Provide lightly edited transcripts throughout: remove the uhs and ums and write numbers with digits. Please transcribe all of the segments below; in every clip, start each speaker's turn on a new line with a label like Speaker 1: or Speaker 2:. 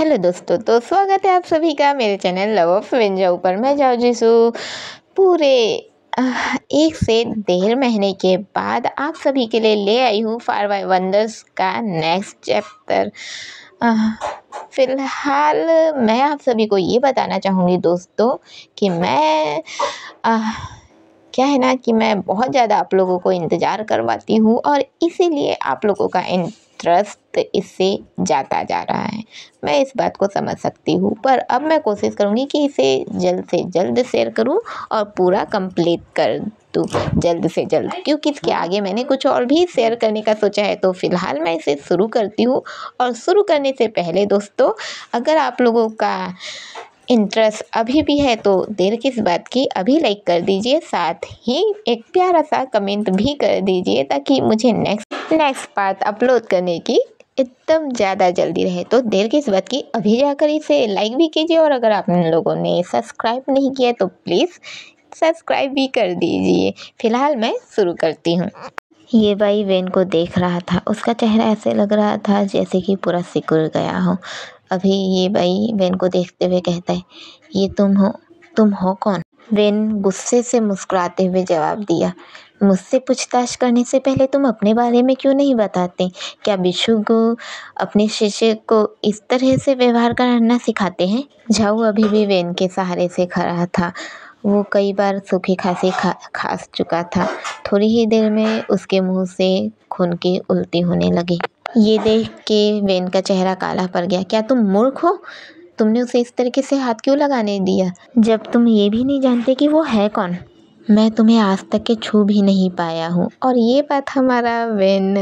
Speaker 1: Hello दोस्तों, तो स्वागत है आप सभी का मेरे चैनल लव ऑफ वेंजाऊ पर। मैं जाओ जीसू पूरे 1 से 1.5 महीने के बाद आप सभी के लिए ले आई हूँ फार बाय वंडर्स का नेक्स्ट चैप्टर। फिलहाल मैं आप सभी को ये बताना चाहूँगी दोस्तों कि मैं क्या है ना कि मैं बहुत ज़्यादा आप लोगों को इंतज़ार करवाती हूँ और इसीलिए आप लोगों का इंटरेस्ट इससे जाता जा रहा है। मैं इस बात को समझ सकती हूँ, पर अब मैं कोशिश करूँगी कि इसे जल्द से जल्द शेयर करूँ और पूरा कंप्लीट कर दूँ जल्द से जल्द, क्योंकि इसके आगे मैंने कुछ और भी शेयर करने का सोचा है। तो फिलहाल मैं इसे शुरू करती हूँ। और शुरू करने से पहले दोस्तों, अगर आप लोगों का इंटरेस्ट अभी भी है तो देर किस बात की, अभी लाइक कर दीजिए, साथ ही एक प्यारा सा कमेंट भी कर दीजिए ताकि मुझे नेक्स्ट पार्ट अपलोड करने की एकदम ज़्यादा जल्दी रहे। तो देर किस बात की, अभी जाकर इसे लाइक भी कीजिए और अगर आप लोगों ने सब्सक्राइब नहीं किया तो प्लीज़ सब्सक्राइब भी कर दीजिए। फिलहाल मैं शुरू करती हूँ। ये भाई वेन को देख रहा था, उसका चेहरा ऐसे लग रहा था जैसे कि पूरा सिकुड़ गया हो। अभी ये भाई वेन को देखते हुए कहता है, ये तुम हो कौन? वेन गुस्से से मुस्कुराते हुए जवाब दिया, मुझसे पूछताछ करने से पहले तुम अपने बारे में क्यों नहीं बताते? क्या बिच्छू को अपने शिष्य को इस तरह से व्यवहार करना सिखाते हैं? झाऊ अभी भी वेन के सहारे से खड़ा था। वो कई बार सूखी खांसी खा चुका था। थोड़ी ही देर में उसके मुंह से खून की उल्टी होने लगी। ये देख के वेन का चेहरा काला पड़ गया। क्या तुम मूर्ख हो? तुमने उसे इस तरीके से हाथ क्यों लगाने दिया, जब तुम ये भी नहीं जानते कि वो है कौन? मैं तुम्हें आज तक के छू भी नहीं पाया हूँ। और ये बात हमारा वेन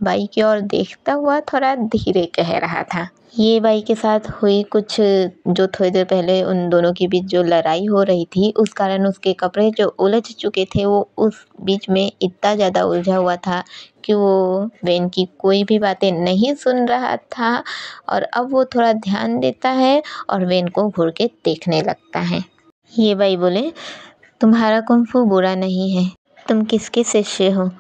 Speaker 1: बाई की ओर देखता हुआ थोड़ा धीरे कह रहा था। ये बाई के साथ हुई कुछ जो थोड़ी देर पहले उन दोनों के बीच जो लड़ाई हो रही थी, उस कारण उसके कपड़े जो उलझ चुके थे, वो उस बीच में इतना ज़्यादा उलझा हुआ था कि वो वेन की कोई भी बातें नहीं सुन रहा था। और अब वो थोड़ा ध्यान देता है और वेन को घूर के देखने लगता है। ये बाई बोले, तुम्हारा कुंफू बुरा नहीं है। तुम किसके शिष्य हो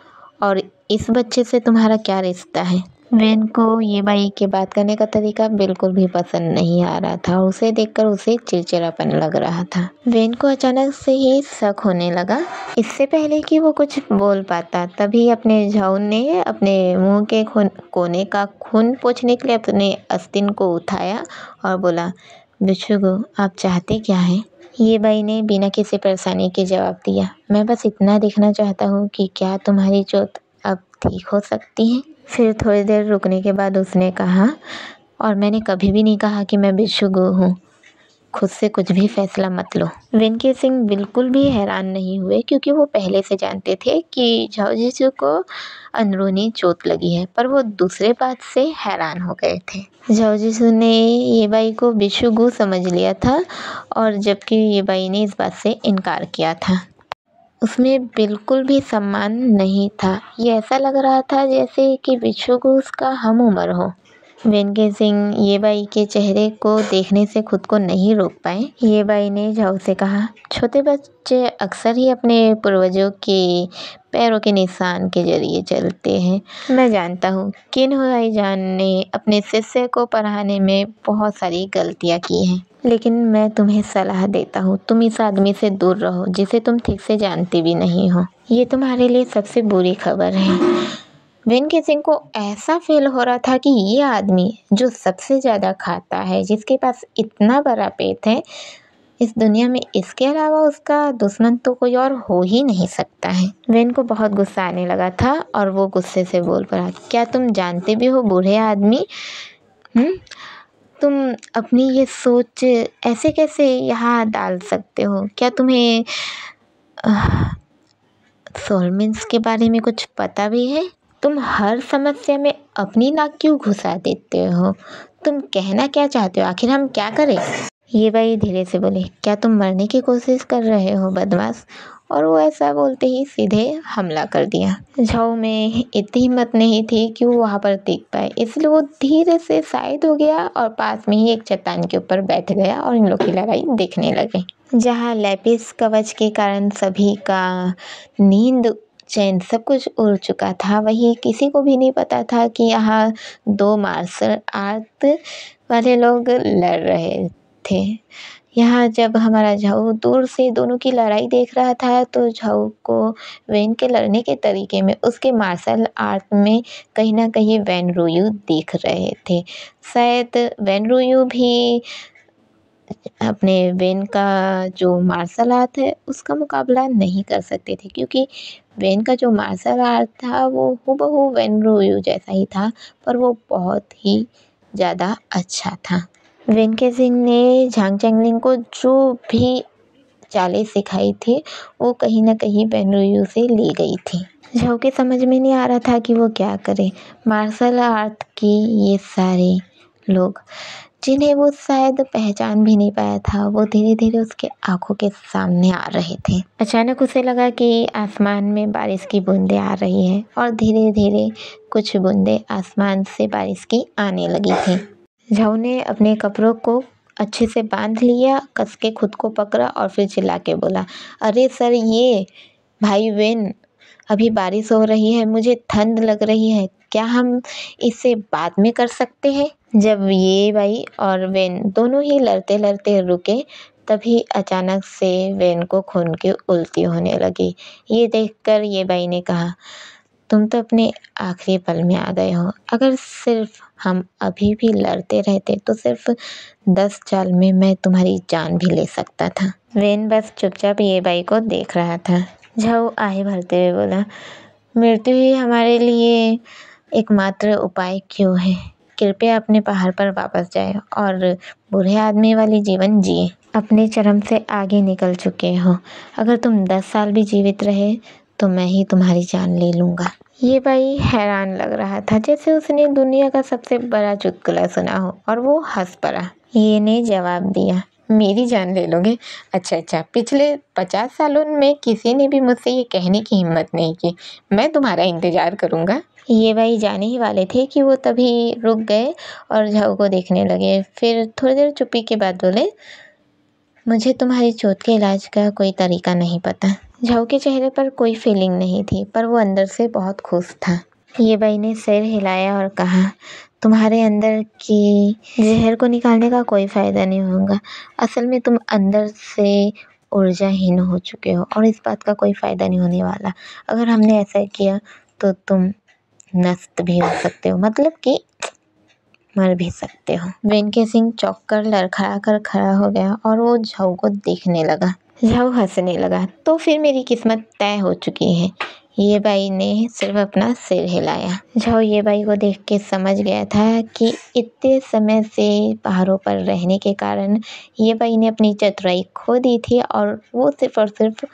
Speaker 1: और इस बच्चे से तुम्हारा क्या रिश्ता है? वेन को ये बाई के बात करने का तरीका बिल्कुल भी पसंद नहीं आ रहा था। उसे देखकर उसे चिड़चिड़ापन लग रहा था। वेन को अचानक से ही शक होने लगा। इससे पहले कि वो कुछ बोल पाता, तभी अपने झाऊ ने अपने मुंह के कोने का खून पोंछने के लिए अपने आस्तीन को उठाया और बोला, बिच्छू को आप चाहते क्या हैं? ये बाई ने बिना किसी परेशानी के जवाब दिया, मैं बस इतना देखना चाहता हूँ कि क्या तुम्हारी चोट अब ठीक हो सकती है। फिर थोड़ी देर रुकने के बाद उसने कहा, और मैंने कभी भी नहीं कहा कि मैं बिच्छू हूँ। खुद से कुछ भी फैसला मत लो। वेन के सिंह बिल्कुल भी हैरान नहीं हुए, क्योंकि वो पहले से जानते थे कि झाऊ जीसू को अंदरूनी चोट लगी है, पर वो दूसरे बात से हैरान हो गए थे। झाऊ जीसू ने ये बाई को बिच्छू समझ लिया था, और जबकि ये बाई ने इस बात से इनकार किया था। उसमें बिल्कुल भी सम्मान नहीं था। ये ऐसा लग रहा था जैसे कि बिच्छू उसका हम उम्र हो। वेन के सिंह ये बाई के चेहरे को देखने से खुद को नहीं रोक पाए। ये बाई ने झाऊ से कहा, छोटे बच्चे अक्सर ही अपने पूर्वजों के पैरों के निशान के जरिए चलते हैं। मैं जानता हूँ किन भाईजान ने अपने शिष्य को पढ़ाने में बहुत सारी गलतियाँ की हैं, लेकिन मैं तुम्हें सलाह देता हूँ, तुम इस आदमी से दूर रहो जिसे तुम ठीक से जानते भी नहीं हो। ये तुम्हारे लिए सबसे बुरी खबर है। वेन के सिंह को ऐसा फील हो रहा था कि ये आदमी जो सबसे ज़्यादा खाता है, जिसके पास इतना बड़ा पेट है, इस दुनिया में इसके अलावा उसका दुश्मन तो कोई और हो ही नहीं सकता है। वेन को बहुत गुस्सा आने लगा था और वो गुस्से से बोल पड़ा, क्या तुम जानते भी हो बूढ़े आदमी, तुम अपनी ये सोच ऐसे कैसे यहाँ डाल सकते हो? क्या तुम्हें सोलमेंट्स के बारे में कुछ पता भी है? तुम हर समस्या में अपनी नाक क्यों घुसा देते हो? तुम कहना क्या चाहते हो? आखिर हम क्या करें? ये भाई धीरे से बोले, क्या तुम मरने की कोशिश कर रहे हो बदमाश? और वो ऐसा बोलते ही सीधे हमला कर दिया। झाऊ में इतनी हिम्मत नहीं थी कि वो वहाँ पर टिक पाए, इसलिए वो धीरे से साइड हो गया और पास में ही एक चट्टान के ऊपर बैठ गया और इन लोग की लड़ाई देखने लगे। जहाँ लैपिस कवच के कारण सभी का नींद चैन सब कुछ उड़ चुका था। वही किसी को भी नहीं पता था कि यहाँ 2 मार्शल आर्ट वाले लोग लड़ रहे थे। यहाँ जब हमारा झाऊ दूर से दोनों की लड़ाई देख रहा था तो झाऊ को वेन के लड़ने के तरीके में, उसके मार्शल आर्ट में कहीं न कहीं वेन रुयू दिख रहे थे। शायद वेन रुयू भी अपने वेन का जो मार्शल आर्ट है उसका मुकाबला नहीं कर सकते थे, क्योंकि वेन का जो मार्शल आर्ट था वो हूबहू वेन रुयू जैसा ही था, पर वो बहुत ही ज़्यादा अच्छा था। वेन केसिंग ने झांग चैंगलिंग को जो भी चालें सिखाई थी वो कहीं न कहीं वेन रुयू से ली गई थी। झाऊ के समझ में नहीं आ रहा था कि वो क्या करे। मार्शल आर्ट के ये सारे लोग जिन्हें वो शायद पहचान भी नहीं पाया था, वो धीरे धीरे उसके आंखों के सामने आ रहे थे। अचानक उसे लगा कि आसमान में बारिश की बूंदें आ रही है और धीरे धीरे कुछ बूंदें आसमान से बारिश की आने लगी थी। झाऊ ने अपने कपड़ों को अच्छे से बांध लिया, कस के खुद को पकड़ा और फिर चिल्ला के बोला, अरे सर, ये भाई वेन, अभी बारिश हो रही है, मुझे ठंड लग रही है, क्या हम इसे बाद में कर सकते हैं? जब ये भाई और वेन दोनों ही लड़ते लड़ते रुके, तभी अचानक से वेन को खून की उल्टी होने लगी। ये देखकर ये भाई ने कहा, तुम तो अपने आखिरी पल में आ गए हो। अगर सिर्फ हम अभी भी लड़ते रहते तो सिर्फ 10 चाल में मैं तुम्हारी जान भी ले सकता था। वेन बस चुपचाप ये भाई को देख रहा था। झाऊ आह भरते हुए बोला, मृत्यु ही हमारे लिए एकमात्र उपाय क्यों है? कृपया अपने पहाड़ पर वापस जाए और बूढ़े आदमी वाली जीवन जिए। अपने चरम से आगे निकल चुके हो। अगर तुम 10 साल भी जीवित रहे तो मैं ही तुम्हारी जान ले लूँगा। ये भाई हैरान लग रहा था, जैसे उसने दुनिया का सबसे बड़ा चुटकुला सुना हो, और वो हंस पड़ा। ये ने जवाब दिया, मेरी जान ले लोगे? अच्छा, पिछले 50 सालों में किसी ने भी मुझसे ये कहने की हिम्मत नहीं की। मैं तुम्हारा इंतज़ार करूँगा। ये भाई जाने ही वाले थे कि वो तभी रुक गए और झाऊ को देखने लगे। फिर थोड़ी देर चुप्पी के बाद बोले, मुझे तुम्हारी चोट के इलाज का कोई तरीका नहीं पता। झाऊ के चेहरे पर कोई फीलिंग नहीं थी, पर वो अंदर से बहुत खुश था। ये भाई ने सिर हिलाया और कहा, तुम्हारे अंदर की जहर को निकालने का कोई फ़ायदा नहीं होगा। असल में तुम अंदर से ऊर्जाहीन हो चुके हो और इस बात का कोई फ़ायदा नहीं होने वाला। अगर हमने ऐसा किया तो तुम नष्ट भी हो सकते हो, मतलब कि मर भी सकते हो। वेन केसिंग चौंक कर लड़खड़ा कर खड़ा हो गया और वो झाऊ को देखने लगा। झाऊ हंसने लगा, तो फिर मेरी किस्मत तय हो चुकी है। ये भाई ने सिर्फ अपना सिर हिलाया। झाऊ ये भाई को देख के समझ गया था कि इतने समय से पहाड़ों पर रहने के कारण ये भाई ने अपनी चतुराई खो दी थी और वो सिर्फ और सिर्फ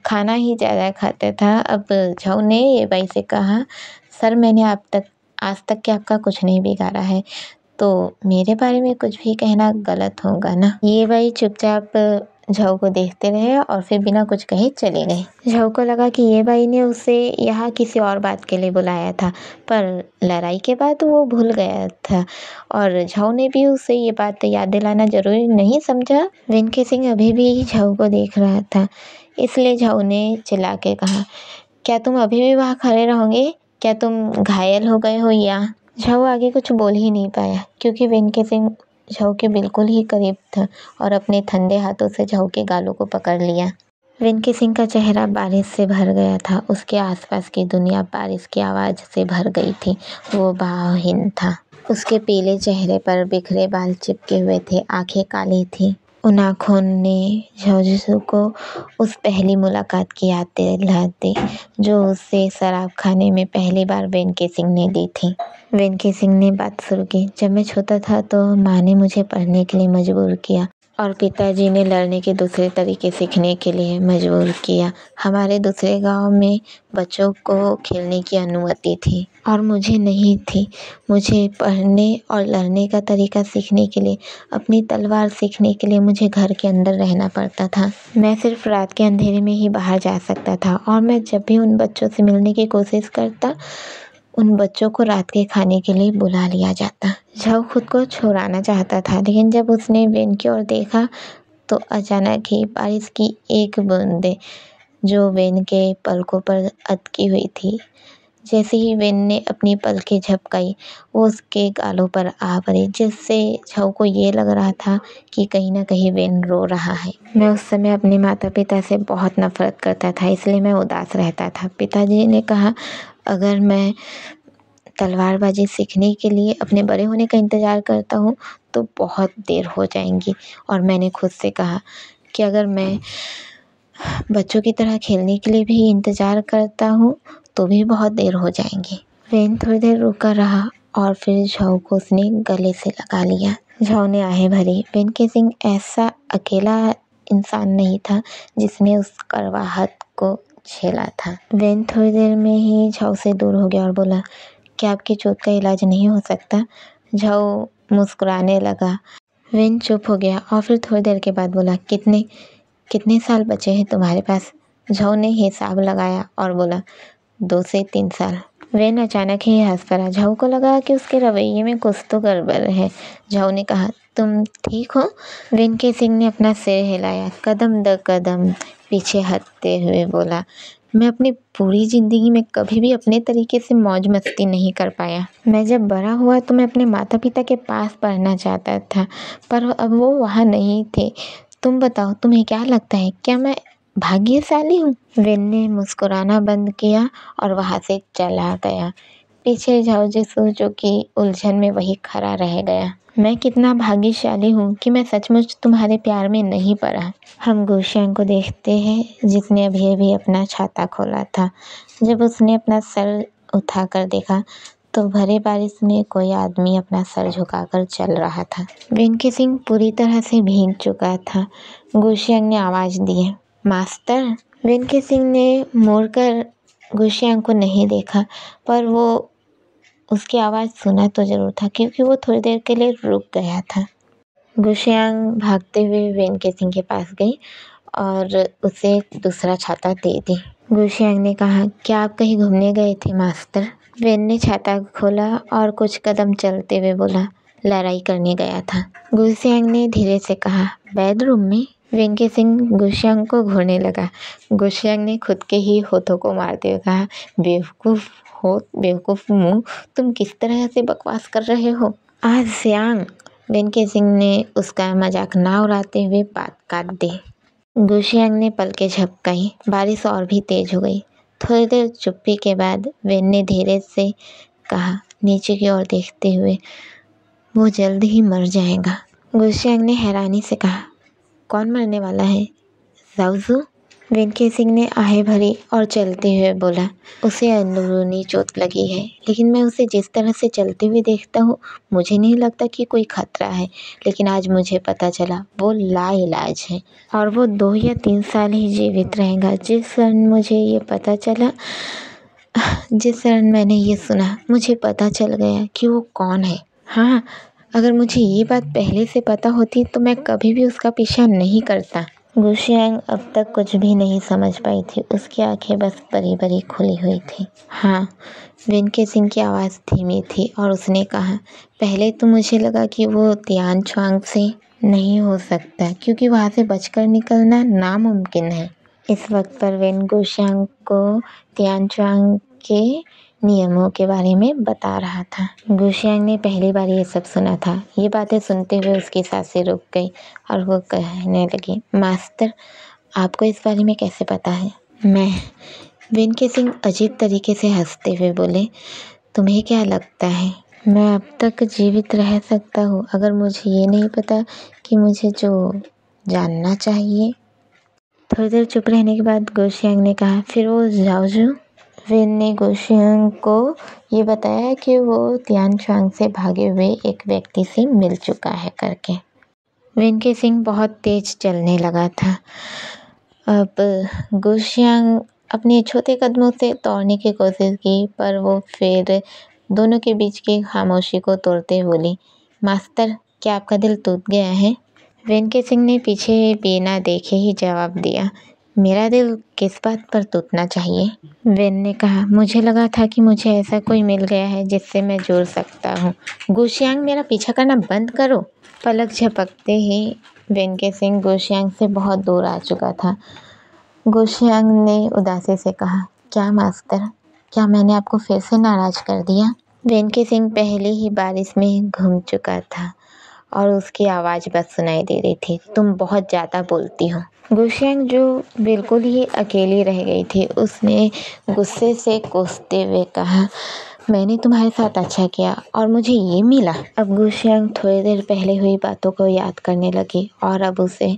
Speaker 1: खाना ही ज़्यादा खाता था। अब झाऊ ने ये भाई से कहा, सर, मैंने आज तक के आपका कुछ नहीं बिगाड़ा है, तो मेरे बारे में कुछ भी कहना गलत होगा ना? ये भाई चुपचाप झाऊ को देखते रहे और फिर बिना कुछ कहे चले गए। झाऊ को लगा कि ये भाई ने उसे यहाँ किसी और बात के लिए बुलाया था, पर लड़ाई के बाद वो भूल गया था और झाऊ ने भी उसे ये बात याद दिलाना जरूरी नहीं समझा। वेन केसिंग अभी भी झाऊ को देख रहा था, इसलिए झाऊ ने चिल्ला के कहा, क्या तुम अभी भी वहाँ खड़े रहोगे? क्या तुम घायल हो गए हो या? झाऊ आगे कुछ बोल ही नहीं पाया, क्योंकि वेन केसिंग झाऊ के बिल्कुल ही करीब था और अपने ठंडे हाथों से झाऊ के गालों को पकड़ लिया। वेन केसिंग का चेहरा बारिश से भर गया था। उसके आसपास की दुनिया बारिश की आवाज़ से भर गई थी। वो भावहीन था। उसके पीले चेहरे पर बिखरे बाल चिपके हुए थे, आंखें काली थी। उन आँखों ने झाऊ को उस पहली मुलाकात की याद दिला दी जो उसे शराब खाने में पहली बार वेन केसिंग ने दी थी। वेन केसिंग ने बात शुरू की, जब मैं छोटा था तो माँ ने मुझे पढ़ने के लिए मजबूर किया और पिताजी ने लड़ने के दूसरे तरीके सीखने के लिए मजबूर किया। हमारे दूसरे गांव में बच्चों को खेलने की अनुमति थी और मुझे नहीं थी। मुझे पढ़ने और लड़ने का तरीका सीखने के लिए, अपनी तलवार सीखने के लिए मुझे घर के अंदर रहना पड़ता था। मैं सिर्फ रात के अंधेरे में ही बाहर जा सकता था और मैं जब भी उन बच्चों से मिलने की कोशिश करता, उन बच्चों को रात के खाने के लिए बुला लिया जाता। झाऊ खुद को छुड़ाना चाहता था, लेकिन जब उसने वेन की ओर देखा तो अचानक ही बारिश की एक बूंद जो वेन के पलकों पर अटकी हुई थी। जैसे ही वेन ने अपनी पलकें झपकाई, वो उसके गालों पर आ पड़ी, जिससे झाऊ को ये लग रहा था कि कहीं ना कहीं वेन रो रहा है। मैं उस समय अपने माता पिता से बहुत नफरत करता था, इसलिए मैं उदास रहता था। पिताजी ने कहा, अगर मैं तलवारबाजी सीखने के लिए अपने बड़े होने का इंतज़ार करता हूँ तो बहुत देर हो जाएंगी। और मैंने खुद से कहा कि अगर मैं बच्चों की तरह खेलने के लिए भी इंतज़ार करता हूँ तो भी बहुत देर हो जाएंगी। वेन थोड़ी देर रुका रहा और फिर झाऊ को उसने गले से लगा लिया। झाऊ ने आहें भरी। वेन केसिंग ऐसा अकेला इंसान नहीं था जिसने उस कड़वाहट को झेला था। वेन थोड़ी देर में ही झाऊ से दूर हो गया और बोला, क्या आपकी चोट का इलाज नहीं हो सकता? झाऊ मुस्कुराने लगा। वेन चुप हो गया और फिर थोड़ी देर के बाद बोला, कितने साल बचे हैं तुम्हारे पास? झाऊ ने हिसाब लगाया और बोला, 2 से 3 साल। वेन अचानक ही हंस पड़ा। झाऊ को लगा कि उसके रवैये में कुछ तो गड़बड़ है। झाऊ ने कहा, तुम ठीक हो? वेन केसिंग ने अपना सिर हिलाया, कदम दर कदम पीछे हटते हुए बोला, मैं अपनी पूरी ज़िंदगी में कभी भी अपने तरीके से मौज मस्ती नहीं कर पाया। मैं जब बड़ा हुआ तो मैं अपने माता पिता के पास पढ़ना चाहता था, पर अब वो वहाँ नहीं थे। तुम बताओ, तुम्हें क्या लगता है, क्या मैं भाग्यशाली हूँ? वेन ने मुस्कुराना बंद किया और वहाँ से चला गया। पीछे झाऊ जिसू जो कि उलझन में वही खड़ा रह गया। मैं कितना भाग्यशाली हूँ कि मैं सचमुच तुम्हारे प्यार में नहीं पड़ा। हम गुशियांग को देखते हैं, जिसने अभी अभी अपना छाता खोला था। जब उसने अपना सर उठाकर देखा तो भरे बारिश में कोई आदमी अपना सर झुकाकर चल रहा था। वेन केसिंग पूरी तरह से भीग चुका था। गुशियांग ने आवाज़ दी, मास्टर। वेन केसिंग ने मुड़कर गुशियांग को नहीं देखा, पर वो उसकी आवाज़ सुना तो ज़रूर था, क्योंकि वो थोड़ी देर के लिए रुक गया था। गुशियांग भागते हुए वेन केसिंग के पास गई और उसे दूसरा छाता दे दी। गुशियांग ने कहा, क्या आप कहीं घूमने गए थे मास्टर? वेन ने छाता खोला और कुछ कदम चलते हुए बोला, लड़ाई करने गया था। गुशियांग ने धीरे से कहा, बेडरूम में? वेन केसिंग गुशियांग को घूरने लगा। गुशियांग ने खुद के ही होठों को मारते हुए कहा, बेवकूफ़ मुँह, तुम किस तरह से बकवास कर रहे हो? ज़ियांग, वेन केसिंग ने उसका मजाक ना उड़ाते हुए बात काट दी। गुशियांग ने पलकें झपकाई। बारिश और भी तेज हो गई। थोड़ी देर चुप्पी के बाद वेन ने धीरे से कहा, नीचे की ओर देखते हुए, वो जल्द ही मर जाएगा। गुशियांग ने हैरानी से कहा, कौन मरने वाला है? जाओजू? वेन केसिंग ने आहें भरी और चलते हुए बोला, उसे अंदरूनी चोट लगी है, लेकिन मैं उसे जिस तरह से चलते हुए देखता हूँ मुझे नहीं लगता कि कोई खतरा है। लेकिन आज मुझे पता चला वो लाइलाज है और वो 2 या 3 साल ही जीवित रहेगा। जिस क्षण मुझे ये पता चला, जिस क्षण मैंने ये सुना, मुझे पता चल गया कि वो कौन है। हाँ, अगर मुझे ये बात पहले से पता होती तो मैं कभी भी उसका पीछा नहीं करता। गुशियांग अब तक कुछ भी नहीं समझ पाई थी। उसकी आंखें बस बड़ी बड़ी खुली हुई थी। हाँ, वेन केसिंग की आवाज़ धीमी थी और उसने कहा, पहले तो मुझे लगा कि वो तियानछुआंग से नहीं हो सकता, क्योंकि वहाँ से बचकर निकलना नामुमकिन है। इस वक्त पर वेन गुशियांग को तियानछुआंग के नियमों के बारे में बता रहा था। गुशियांग ने पहली बार ये सब सुना था। ये बातें सुनते हुए उसकी सांसें रुक गई और वो कहने लगी, मास्टर, आपको इस बारे में कैसे पता है? वेन केसिंग अजीब तरीके से हंसते हुए बोले, तुम्हें क्या लगता है मैं अब तक जीवित रह सकता हूँ अगर मुझे ये नहीं पता कि मुझे जो जानना चाहिए? थोड़ी देर चुप रहने के बाद गुशियांग ने कहा, फिर वो जाओजू? वेन ने गुशियांग को ये बताया कि वो तियानछुआंग से भागे हुए एक व्यक्ति से मिल चुका है करके। वेन केसिंग बहुत तेज चलने लगा था। अब गुशियांग अपने छोटे कदमों से दौड़ने की कोशिश की, पर वो फिर दोनों के बीच की खामोशी को तोड़ते बोली, मास्टर, क्या आपका दिल टूट गया है? वेन केसिंग ने पीछे बिना देखे ही जवाब दिया, मेरा दिल किस बात पर टूटना चाहिए? वेन ने कहा, मुझे लगा था कि मुझे ऐसा कोई मिल गया है जिससे मैं जुड़ सकता हूँ। गुशियांग, मेरा पीछा करना बंद करो। पलक झपकते ही वेन केसिंग गुशियांग से बहुत दूर आ चुका था। गुशियांग ने उदासी से कहा, क्या मास्टर, क्या मैंने आपको फिर से नाराज कर दिया? वेनके सिंह पहले ही बारिश में घूम चुका था और उसकी आवाज़ बस सुनाई दे रही थी, तुम बहुत ज़्यादा बोलती हो। गुशियांग जो बिल्कुल ही अकेली रह गई थी, उसने गुस्से से कोसते हुए कहा, मैंने तुम्हारे साथ अच्छा किया और मुझे ये मिला। अब गुशियांग थोड़ी देर पहले हुई बातों को याद करने लगी और अब उसे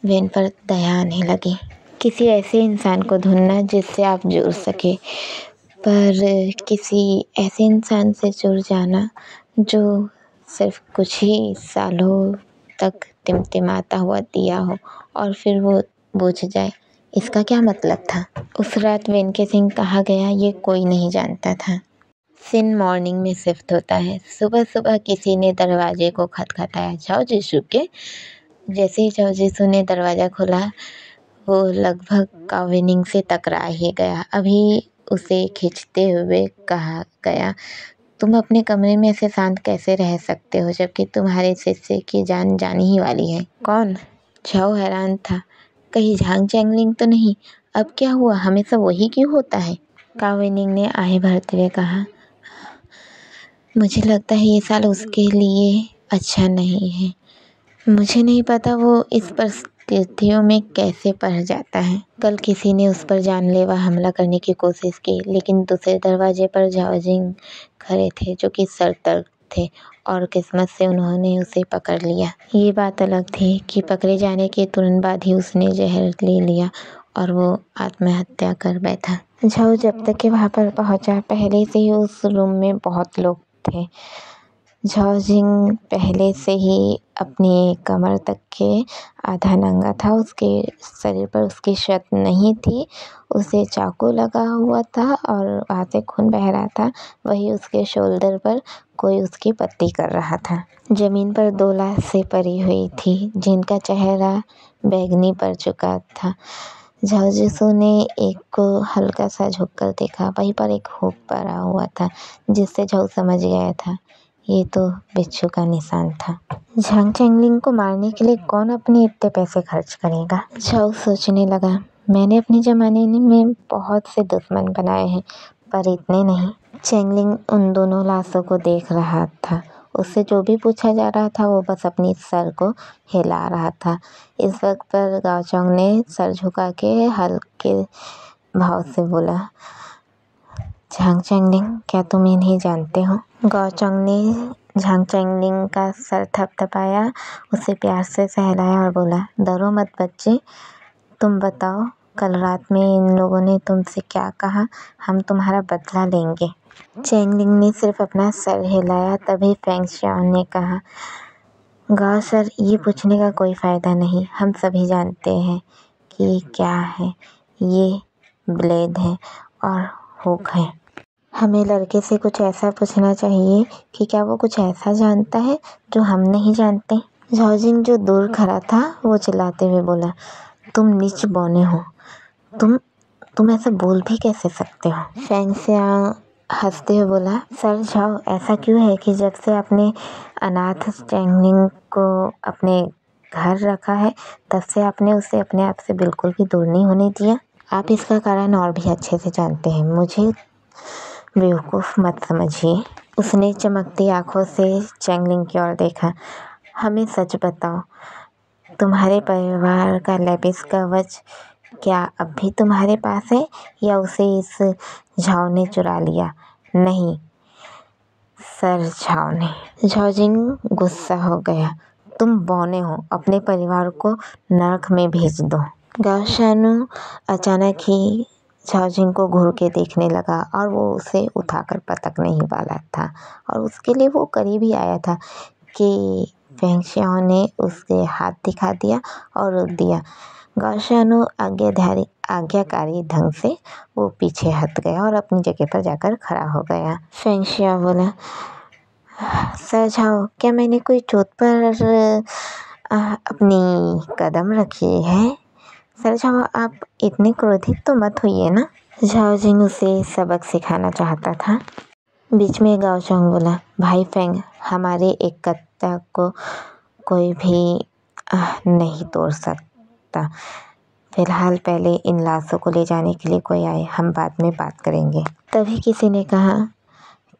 Speaker 1: वेन पर दया आने लगी। किसी ऐसे इंसान को ढूंढना जिससे आप जुड़ सके, पर किसी ऐसे इंसान से जुड़ जाना जो सिर्फ कुछ ही सालों तक टिमटिमाता हुआ दिया हो और फिर वो बुझ जाए, इसका क्या मतलब था? उस रात वेनके सिंह कहाँ गया ये कोई नहीं जानता था। सिन मॉर्निंग में शिफ्ट होता है। सुबह सुबह किसी ने दरवाजे को खटखटाया, जाओ जीशु के। जैसे ही जाओ जीशु ने दरवाज़ा खोला, वो लगभग काविनिंग से टकरा ही गया। अभी उसे खींचते हुए कहा गया, तुम अपने कमरे में ऐसे शांत कैसे रह सकते हो जबकि तुम्हारे शिष्य की जान जाने ही वाली है? कौन? झाओ हैरान था, कहीं झांग चैंगलिंग तो नहीं? अब क्या हुआ, हमेशा वही क्यों होता है? काविनिंग ने आहे भरते हुए कहा, मुझे लगता है ये साल उसके लिए अच्छा नहीं है। मुझे नहीं पता वो इस परिस्थितियों में कैसे पढ़ जाता है। कल किसी ने उस पर जानलेवा हमला करने की कोशिश की, लेकिन दूसरे दरवाजे पर झाओजिंग खड़े थे जो कि सतर्क थे और किस्मत से उन्होंने उसे पकड़ लिया। ये बात अलग थी कि पकड़े जाने के तुरंत बाद ही उसने जहर ले लिया और वो आत्महत्या कर बैठा। झाओ जब तक कि वहाँ पर पहुँचा, पहले से ही उस रूम में बहुत लोग थे। झाओजिंग पहले से ही अपनी कमर तक के आधा नंगा था। उसके शरीर पर उसकी शर्ट नहीं थी, उसे चाकू लगा हुआ था और वहाँ से खून बह रहा था। वही उसके शोल्डर पर कोई उसकी पट्टी कर रहा था। ज़मीन पर 2 लाशें पड़ी हुई थी जिनका चेहरा बैंगनी पड़ चुका था। झाओ जीशु ने एक को हल्का सा झुककर देखा, वहीं पर एक हुक पड़ा हुआ था जिससे झाओ समझ गया था ये तो बिच्छू का निशान था। झांग चैंगलिंग को मारने के लिए कौन अपने इतने पैसे खर्च करेगा? झाओ सोचने लगा, मैंने अपने ज़माने में बहुत से दुश्मन बनाए हैं पर इतने नहीं। चैंगलिंग उन दोनों लाशों को देख रहा था। उससे जो भी पूछा जा रहा था वो बस अपनी सर को हिला रहा था। इस वक्त पर गाओचोंग ने सर झुका के हल्के भाव से बोला, झांग चैंगलिंग, क्या तुम इन्हें जानते हो? गाओचोंग ने झांग चैंगलिंग का सर थपथपाया, उसे प्यार से सहलाया और बोला, डरो मत बच्चे, तुम बताओ कल रात में इन लोगों ने तुमसे क्या कहा? हम तुम्हारा बदला लेंगे। चैंगलिंग ने सिर्फ अपना सर हिलाया। तभी फेंग शियाओ ने कहा, गाओ सर, ये पूछने का कोई फ़ायदा नहीं, हम सभी जानते हैं कि क्या है। ये ब्लेड है और हुक है। हमें लड़के से कुछ ऐसा पूछना चाहिए कि क्या वो कुछ ऐसा जानता है जो हम नहीं जानते। झाओजिंग जो दूर खड़ा था वो चिल्लाते हुए बोला, तुम नीच बौने हो, तुम ऐसा बोल भी कैसे सकते हो? फेंग शियाओ हंसते हुए बोला, सर झाओ, ऐसा क्यों है कि जब से आपने अनाथ चैंगलिंग को अपने घर रखा है तब से आपने उसे अपने आप से बिल्कुल भी दूर नहीं होने दिया? आप इसका कारण और भी अच्छे से जानते हैं, मुझे बेवकूफ़ मत समझिए। उसने चमकती आंखों से चैंगलिंग की ओर देखा, हमें सच बताओ, तुम्हारे परिवार का लेपिस कवच क्या अब भी तुम्हारे पास है या उसे इस झाओ ने चुरा लिया? नहीं सर, झाओ ने। झाओजिंग गुस्सा हो गया, तुम बौने हो, अपने परिवार को नरक में भेज दो। गाओ शानू अचानक ही झाओजिंग को घूर के देखने लगा और वो उसे उठाकर पटक नहीं वाला था और उसके लिए वो करीब ही आया था कि फेंग शियाओ ने उसके हाथ दिखा दिया और रोक दिया। गाओ शानू आज्ञाकारी ढंग से वो पीछे हट गया और अपनी जगह पर जाकर खड़ा हो गया। फेंग शियाओ बोला, सर झाओ, क्या मैंने कोई चोट पर अपनी कदम रखी है? सर झाओ, आप इतने क्रोधित तो मत होइए ना। झाओजिंग उसे सबक सिखाना चाहता था। बीच में गाओचोंग बोला, भाई फेंग, हमारे एकता को कोई भी नहीं तोड़ सकता। फिलहाल पहले इन लाशों को ले जाने के लिए कोई आए, हम बाद में बात करेंगे। तभी किसी ने कहा,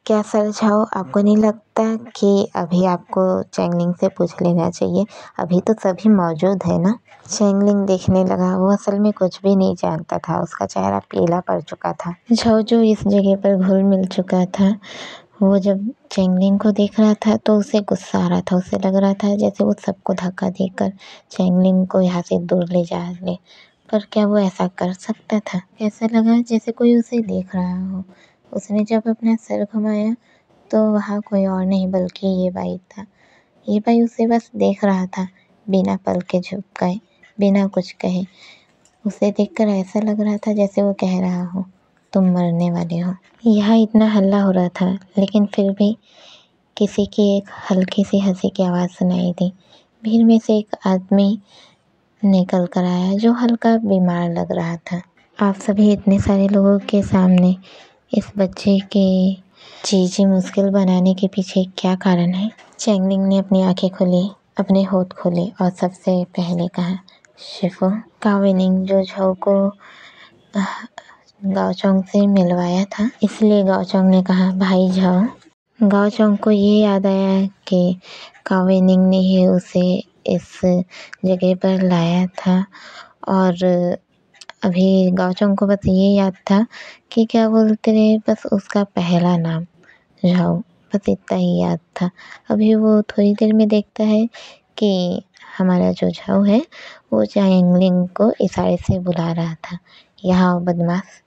Speaker 1: क्या सर झाओ, आपको नहीं लगता कि अभी आपको चैंगलिंग से पूछ लेना चाहिए? अभी तो सभी मौजूद है ना। चैंगलिंग देखने लगा। वो असल में कुछ भी नहीं जानता था, उसका चेहरा पीला पड़ चुका था। झाओ जो इस जगह पर घुल मिल चुका था, वो जब चैंगलिंग को देख रहा था तो उसे गुस्सा आ रहा था। उसे लग रहा था जैसे वो सबको धक्का देकर चैंगलिंग को यहाँ से दूर ले जा ले, पर क्या वो ऐसा कर सकता था? ऐसा लगा जैसे कोई उसे देख रहा हो। उसने जब अपना सर घुमाया तो वहाँ कोई और नहीं बल्कि ये भाई था। ये भाई उसे बस देख रहा था, बिना पलके झपकाए, बिना कुछ कहे। उसे देखकर ऐसा लग रहा था जैसे वो कह रहा हो, तुम मरने वाले हो। यहाँ इतना हल्ला हो रहा था, लेकिन फिर भी किसी की एक हल्की सी हंसी की आवाज़ सुनाई दी। भीड़ में से एक आदमी निकल कर आया जो हल्का बीमार लग रहा था। आप सभी इतने सारे लोगों के सामने इस बच्चे के चीज़ें मुश्किल बनाने के पीछे क्या कारण है? चैंगलिंग ने अपनी आंखें खोली, अपने होठ खोले और सबसे पहले कहा, शिफो। काविनिंग जो झाओ को गाओचोंग से मिलवाया था, इसलिए गाओचोंग ने कहा, भाई झाओ। गाओचोंग को ये याद आया कि काविनिंग ने ही उसे इस जगह पर लाया था और अभी गाओचोंग को बस ये याद था कि क्या बोलते रहे, बस उसका पहला नाम झाओ, बस इतना ही याद था। अभी वो थोड़ी देर में देखता है कि हमारा जो झाओ है वो चैंगलिंग को इशारे से बुला रहा था, यहाँ बदमाश।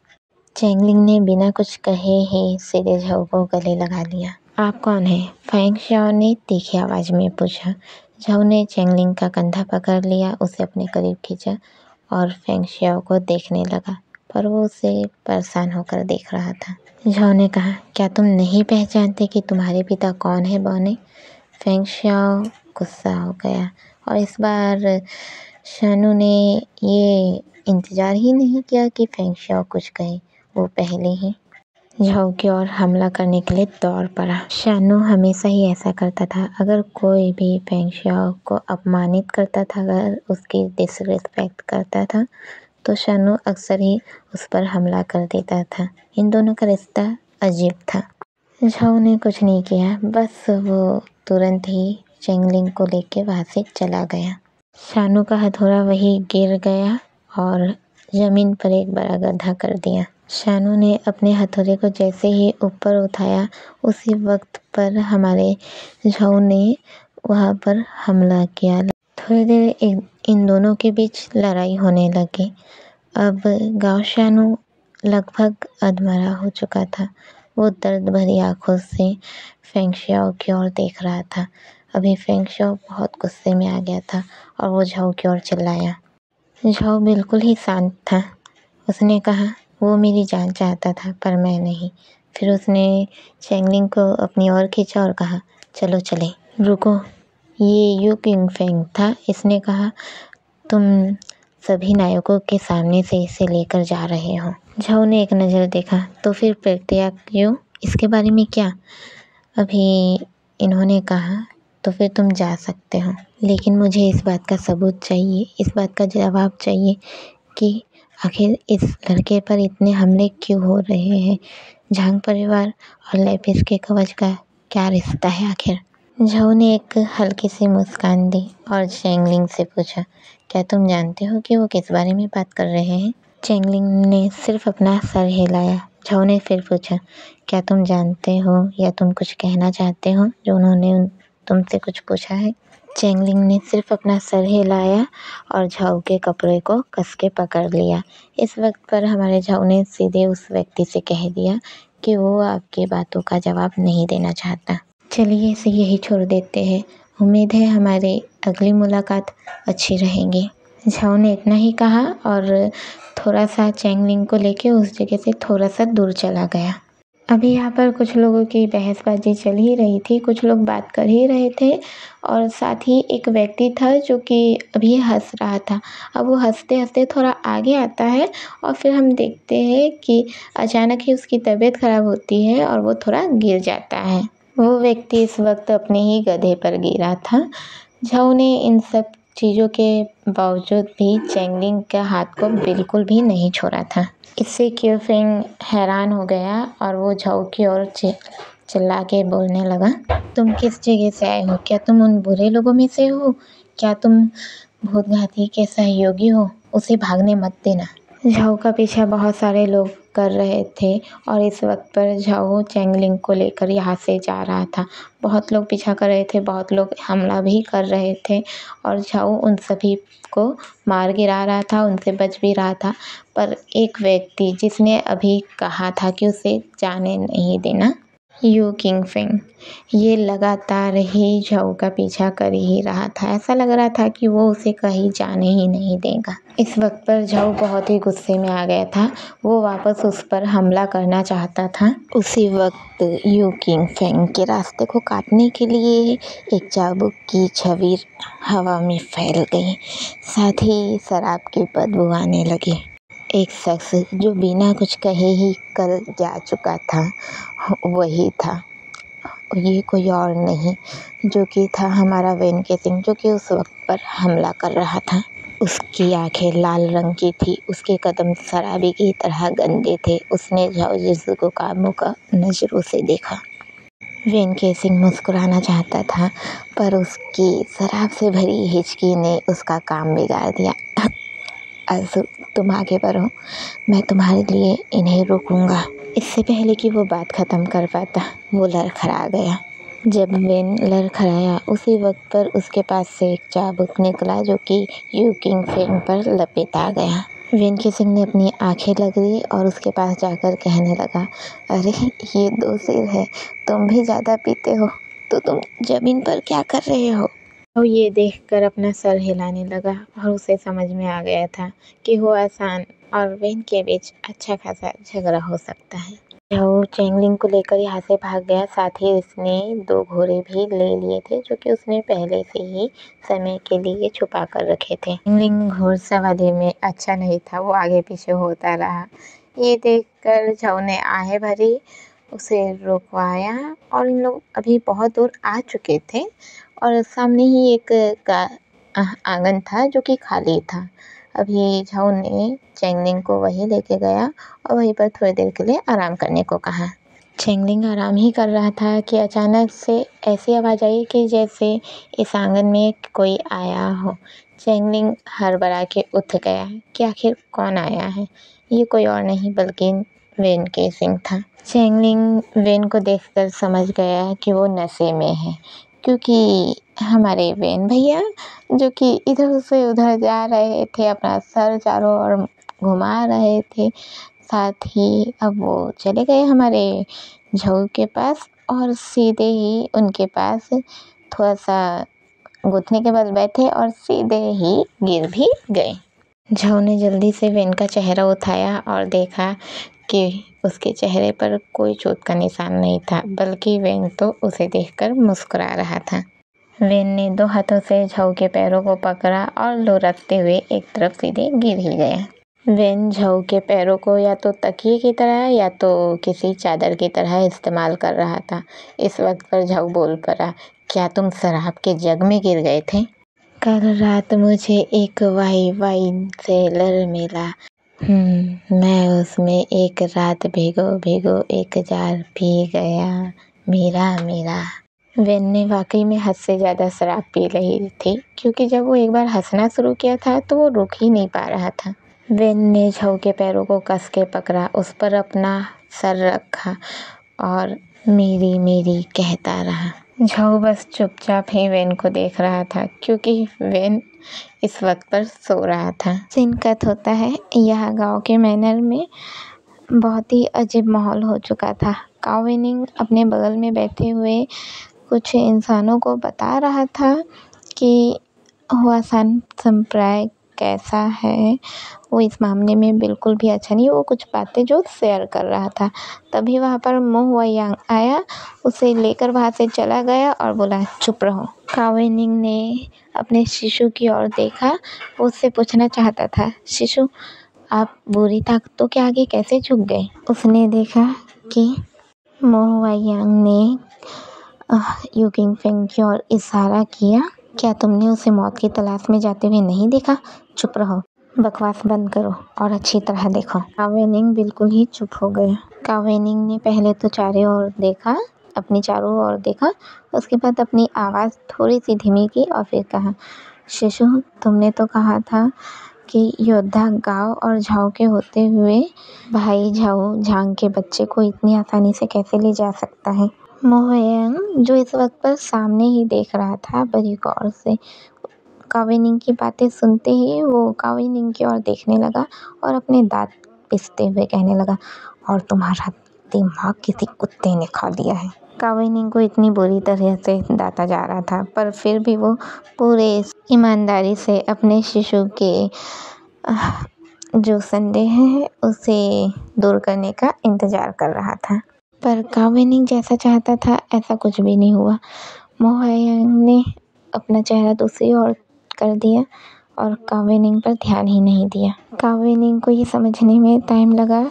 Speaker 1: चैंगलिंग ने बिना कुछ कहे ही सीधे झाओ को गले लगा लिया। आप कौन हैं? फेंग शाओ ने तीखी आवाज़ में पूछा। झाओ ने चैंगलिंग का कंधा पकड़ लिया, उसे अपने करीब खींचा और फेंग शाओ को देखने लगा, पर वो उसे परेशान होकर देख रहा था। झाओ ने कहा, क्या तुम नहीं पहचानते कि तुम्हारे पिता कौन है बौने? फेंग शाओ गुस्सा हो गया और इस बार शानू ने ये इंतज़ार ही नहीं किया कि फेंग शाओ कुछ कहे। वो पहले ही झाओ की ओर हमला करने के लिए दौड़ पड़ा। शानू हमेशा ही ऐसा करता था। अगर कोई भी फेंग शाओ को अपमानित करता था, अगर उसकी डिसरिस्पेक्ट करता था, तो शानू अक्सर ही उस पर हमला कर देता था। इन दोनों का रिश्ता अजीब था। झाओ ने कुछ नहीं किया, बस वो तुरंत ही चैंगलिंग को लेके वहाँ से चला गया। शानू का हथौड़ा वही गिर गया और ज़मीन पर एक बड़ा गड्ढा कर दिया। शानू ने अपने हथौड़े को जैसे ही ऊपर उठाया, उसी वक्त पर हमारे झाओ ने वहाँ पर हमला किया। थोड़ी देर इन दोनों के बीच लड़ाई होने लगी। अब गाओ शानू लगभग अधमरा हो चुका था। वो दर्द भरी आंखों से फेंग शाओ की ओर देख रहा था। अभी फेंग शाओ बहुत गुस्से में आ गया था और वो झाओ की ओर चिल्लाया। झाओ बिल्कुल ही शांत था। उसने कहा, वो मेरी जान चाहता था पर मैं नहीं। फिर उसने चैंगलिंग को अपनी ओर खींचा और कहा, चलो चले। रुको, ये यू किंग फेंग था। इसने कहा, तुम सभी नायकों के सामने से इसे लेकर जा रहे हो। झाओ ने एक नज़र देखा, तो फिर प्रक्रिया क्यों? इसके बारे में क्या? अभी इन्होंने कहा, तो फिर तुम जा सकते हो, लेकिन मुझे इस बात का सबूत चाहिए, इस बात का जवाब चाहिए कि आखिर इस लड़के पर इतने हमले क्यों हो रहे हैं। झांग परिवार और लेपिस के कवच का क्या रिश्ता है आखिर? झाओ ने एक हल्की सी मुस्कान दी और चैंगलिंग से पूछा, क्या तुम जानते हो कि वो किस बारे में बात कर रहे हैं? चैंगलिंग ने सिर्फ अपना सर हिलाया। झाओ ने फिर पूछा, क्या तुम जानते हो या तुम कुछ कहना चाहते हो जो उन्होंने तुमसे कुछ पूछा है? चैंगलिंग ने सिर्फ अपना सर हिलाया और झाओ के कपड़े को कस के पकड़ लिया। इस वक्त पर हमारे झाओ ने सीधे उस व्यक्ति से कह दिया कि वो आपकी बातों का जवाब नहीं देना चाहता। चलिए इसे यही छोड़ देते हैं। उम्मीद है हमारी अगली मुलाकात अच्छी रहेगी। झाओ ने इतना ही कहा और थोड़ा सा चैंगलिंग को लेके उस जगह से थोड़ा सा दूर चला गया। अभी यहाँ पर कुछ लोगों की बहसबाजी चल ही रही थी, कुछ लोग बात कर ही रहे थे और साथ ही एक व्यक्ति था जो कि अभी हंस रहा था। अब वो हंसते हंसते थोड़ा आगे आता है और फिर हम देखते हैं कि अचानक ही उसकी तबीयत ख़राब होती है और वो थोड़ा गिर जाता है। वो व्यक्ति इस वक्त अपने ही गधे पर गिरा था। झाओ ने इन सब चीज़ों के बावजूद भी चेंगलिंग के हाथ को बिल्कुल भी नहीं छोड़ा था। इससे क्यूफिंग हैरान हो गया और वो झाओ की ओर चिल्ला के बोलने लगा, तुम किस जगह से आए हो? क्या तुम उन बुरे लोगों में से हो? क्या तुम भूतघाती के सहयोगी हो? उसे भागने मत देना। झाओ का पीछा बहुत सारे लोग कर रहे थे और इस वक्त पर झाओ चेंगलिंग को लेकर यहाँ से जा रहा था। बहुत लोग पीछा कर रहे थे, बहुत लोग हमला भी कर रहे थे और झाओ उन सभी को मार गिरा रहा था, उनसे बच भी रहा था। पर एक व्यक्ति जिसने अभी कहा था कि उसे जाने नहीं देना, यू किंगफिंग, ये लगातार ही झाओ का पीछा कर ही रहा था। ऐसा लग रहा था कि वो उसे कहीं जाने ही नहीं देगा। इस वक्त पर झाओ बहुत ही गुस्से में आ गया था। वो वापस उस पर हमला करना चाहता था। उसी वक्त यू किंगफिंग के रास्ते को काटने के लिए एक चाबुक की छवि हवा में फैल गई। साथ ही शराब की बदबू आने लगी। एक शख्स जो बिना कुछ कहे ही कल जा चुका था, वही था। ये कोई और नहीं जो कि था हमारा वेन केसिंग, जो कि उस वक्त पर हमला कर रहा था। उसकी आंखें लाल रंग की थी, उसके कदम शराबी की तरह गंदे थे। उसने झाओ जिसु को काबू का नजरों से देखा। वेन केसिंग मुस्कुराना चाहता था पर उसकी शराब से भरी हिचकी ने उसका काम बिगाड़ दिया। आंसू, तुम आगे बढ़ो, मैं तुम्हारे लिए इन्हें रोकूंगा। इससे पहले कि वो बात ख़त्म कर पाता, वो लड़खड़ा गया। जब वेन लड़खड़ाया उसी वक्त पर उसके पास से एक चाबुक निकला जो कि यू किंगफिंग पर लपेटा गया। वेन केसिंग ने अपनी आंखें रगड़ी और उसके पास जाकर कहने लगा, अरे ये 2 सिर है, तुम भी ज़्यादा पीते हो तो तुम ज़मीन पर क्या कर रहे हो? वो ये देखकर अपना सर हिलाने लगा और उसे समझ में आ गया था कि वो आसान और वेन के बीच अच्छा खासा झगड़ा हो सकता है। वो चेंगलिंग को लेकर यहाँ से भाग गया। साथ ही उसने 2 घोड़े भी ले लिए थे जो कि उसने पहले से ही समय के लिए छुपा कर रखे थे। चेंगलिंग घुड़सवारी में अच्छा नहीं था, वो आगे पीछे होता रहा। ये देखकर झाओ ने आहें भरी, उसे रुकवाया और इन लोग अभी बहुत दूर आ चुके थे और सामने ही एक आंगन था जो कि खाली था। अभी झाओ ने चेंगलिंग को वहीं लेके गया और वहीं पर थोड़ी देर के लिए आराम करने को कहा। चेंगलिंग आराम ही कर रहा था कि अचानक से ऐसी आवाज़ आई कि जैसे इस आंगन में कोई आया हो। चेंगलिंग हड़बड़ा के उठ गया कि आखिर कौन आया है। ये कोई और नहीं बल्कि वेन केसिंग था। चेंगलिंग वेन को देखकर समझ गया कि वो नशे में है, क्योंकि हमारे वेन भैया जो कि इधर से उधर जा रहे थे, अपना सर चारों ओर घुमा रहे थे। साथ ही अब वो चले गए हमारे झाओ के पास और सीधे ही उनके पास थोड़ा सा घुटने के बल बैठे और सीधे ही गिर भी गए। झाओ ने जल्दी से वेन का चेहरा उठाया और देखा कि उसके चेहरे पर कोई चोट का निशान नहीं था, बल्कि वेन तो उसे देखकर मुस्कुरा रहा था। वेन ने 2 हाथों से झाओ के पैरों को पकड़ा और लुढ़कते हुए एक तरफ सीधे गिर ही गया। वेन झाओ के पैरों को या तो तकिए की तरह या तो किसी चादर की तरह इस्तेमाल कर रहा था। इस वक्त पर झाओ बोल पड़ा, क्या तुम शराब के जग में गिर गए थे? कल रात मुझे एक वाइन सेलर मिला। मैं उसमें एक रात भिगो एक जार पी गया। मेरा वेन ने वाकई में हद से ज़्यादा शराब पी रही थी, क्योंकि जब वो एक बार हंसना शुरू किया था तो वो रुक ही नहीं पा रहा था। वेन ने झाओ के पैरों को कस के पकड़ा, उस पर अपना सर रखा और मेरी कहता रहा। झाओ बस चुपचाप ही वेन को देख रहा था, क्योंकि वेन इस वक्त पर सो रहा था। सिनकत होता है, यह गांव के मैनर में बहुत ही अजीब माहौल हो चुका था। काओवेनिंग अपने बगल में बैठे हुए कुछ इंसानों को बता रहा था कि हुआसान संप्रदाय कैसा है। वो इस मामले में बिल्कुल भी अच्छा नहीं, वो कुछ बातें जो शेयर कर रहा था। तभी वहाँ पर मोह वायांग आया, उसे लेकर वहाँ से चला गया और बोला, चुप रहो। काओवेनिंग ने अपने शिशु की ओर देखा, वो उससे पूछना चाहता था, शिशु आप बुरी ताकतों के आगे कैसे झुक गए? उसने देखा कि मोह वायांग ने यू किंगफिंग की ओर इशारा किया क्या तुमने उसे मौत की तलाश में जाते हुए नहीं देखा? चुप रहो, बकवास बंद करो और अच्छी तरह देखो। कावेनिंग बिल्कुल ही चुप हो गया। कावेनिंग ने पहले तो अपनी चारों ओर देखा, उसके बाद अपनी आवाज़ थोड़ी सी धीमी की और फिर कहा, शिशु, तुमने तो कहा था कि योद्धा गाओ और झाओ के होते हुए भाई झाओ झांग के बच्चे को इतनी आसानी से कैसे ले जा सकता है? मोहयांग, जो इस वक्त पर सामने ही देख रहा था, बड़ी गौर से कावेनिंग की बातें सुनते ही वो कावेनिंग की ओर देखने लगा और अपने दांत पिसते हुए कहने लगा, और तुम्हारा दिमाग किसी कुत्ते ने खा लिया है। कावेनिंग को इतनी बुरी तरह से डांटा जा रहा था, पर फिर भी वो पूरे ईमानदारी से अपने शिशु के जो संदेह है उसे दूर करने का इंतजार कर रहा था। पर कावेनिंग जैसा चाहता था ऐसा कुछ भी नहीं हुआ। मोहयांग ने अपना चेहरा दूसरी ओर कर दिया और कावेनिंग पर ध्यान ही नहीं दिया। कावेनिंग को ये समझने में टाइम लगा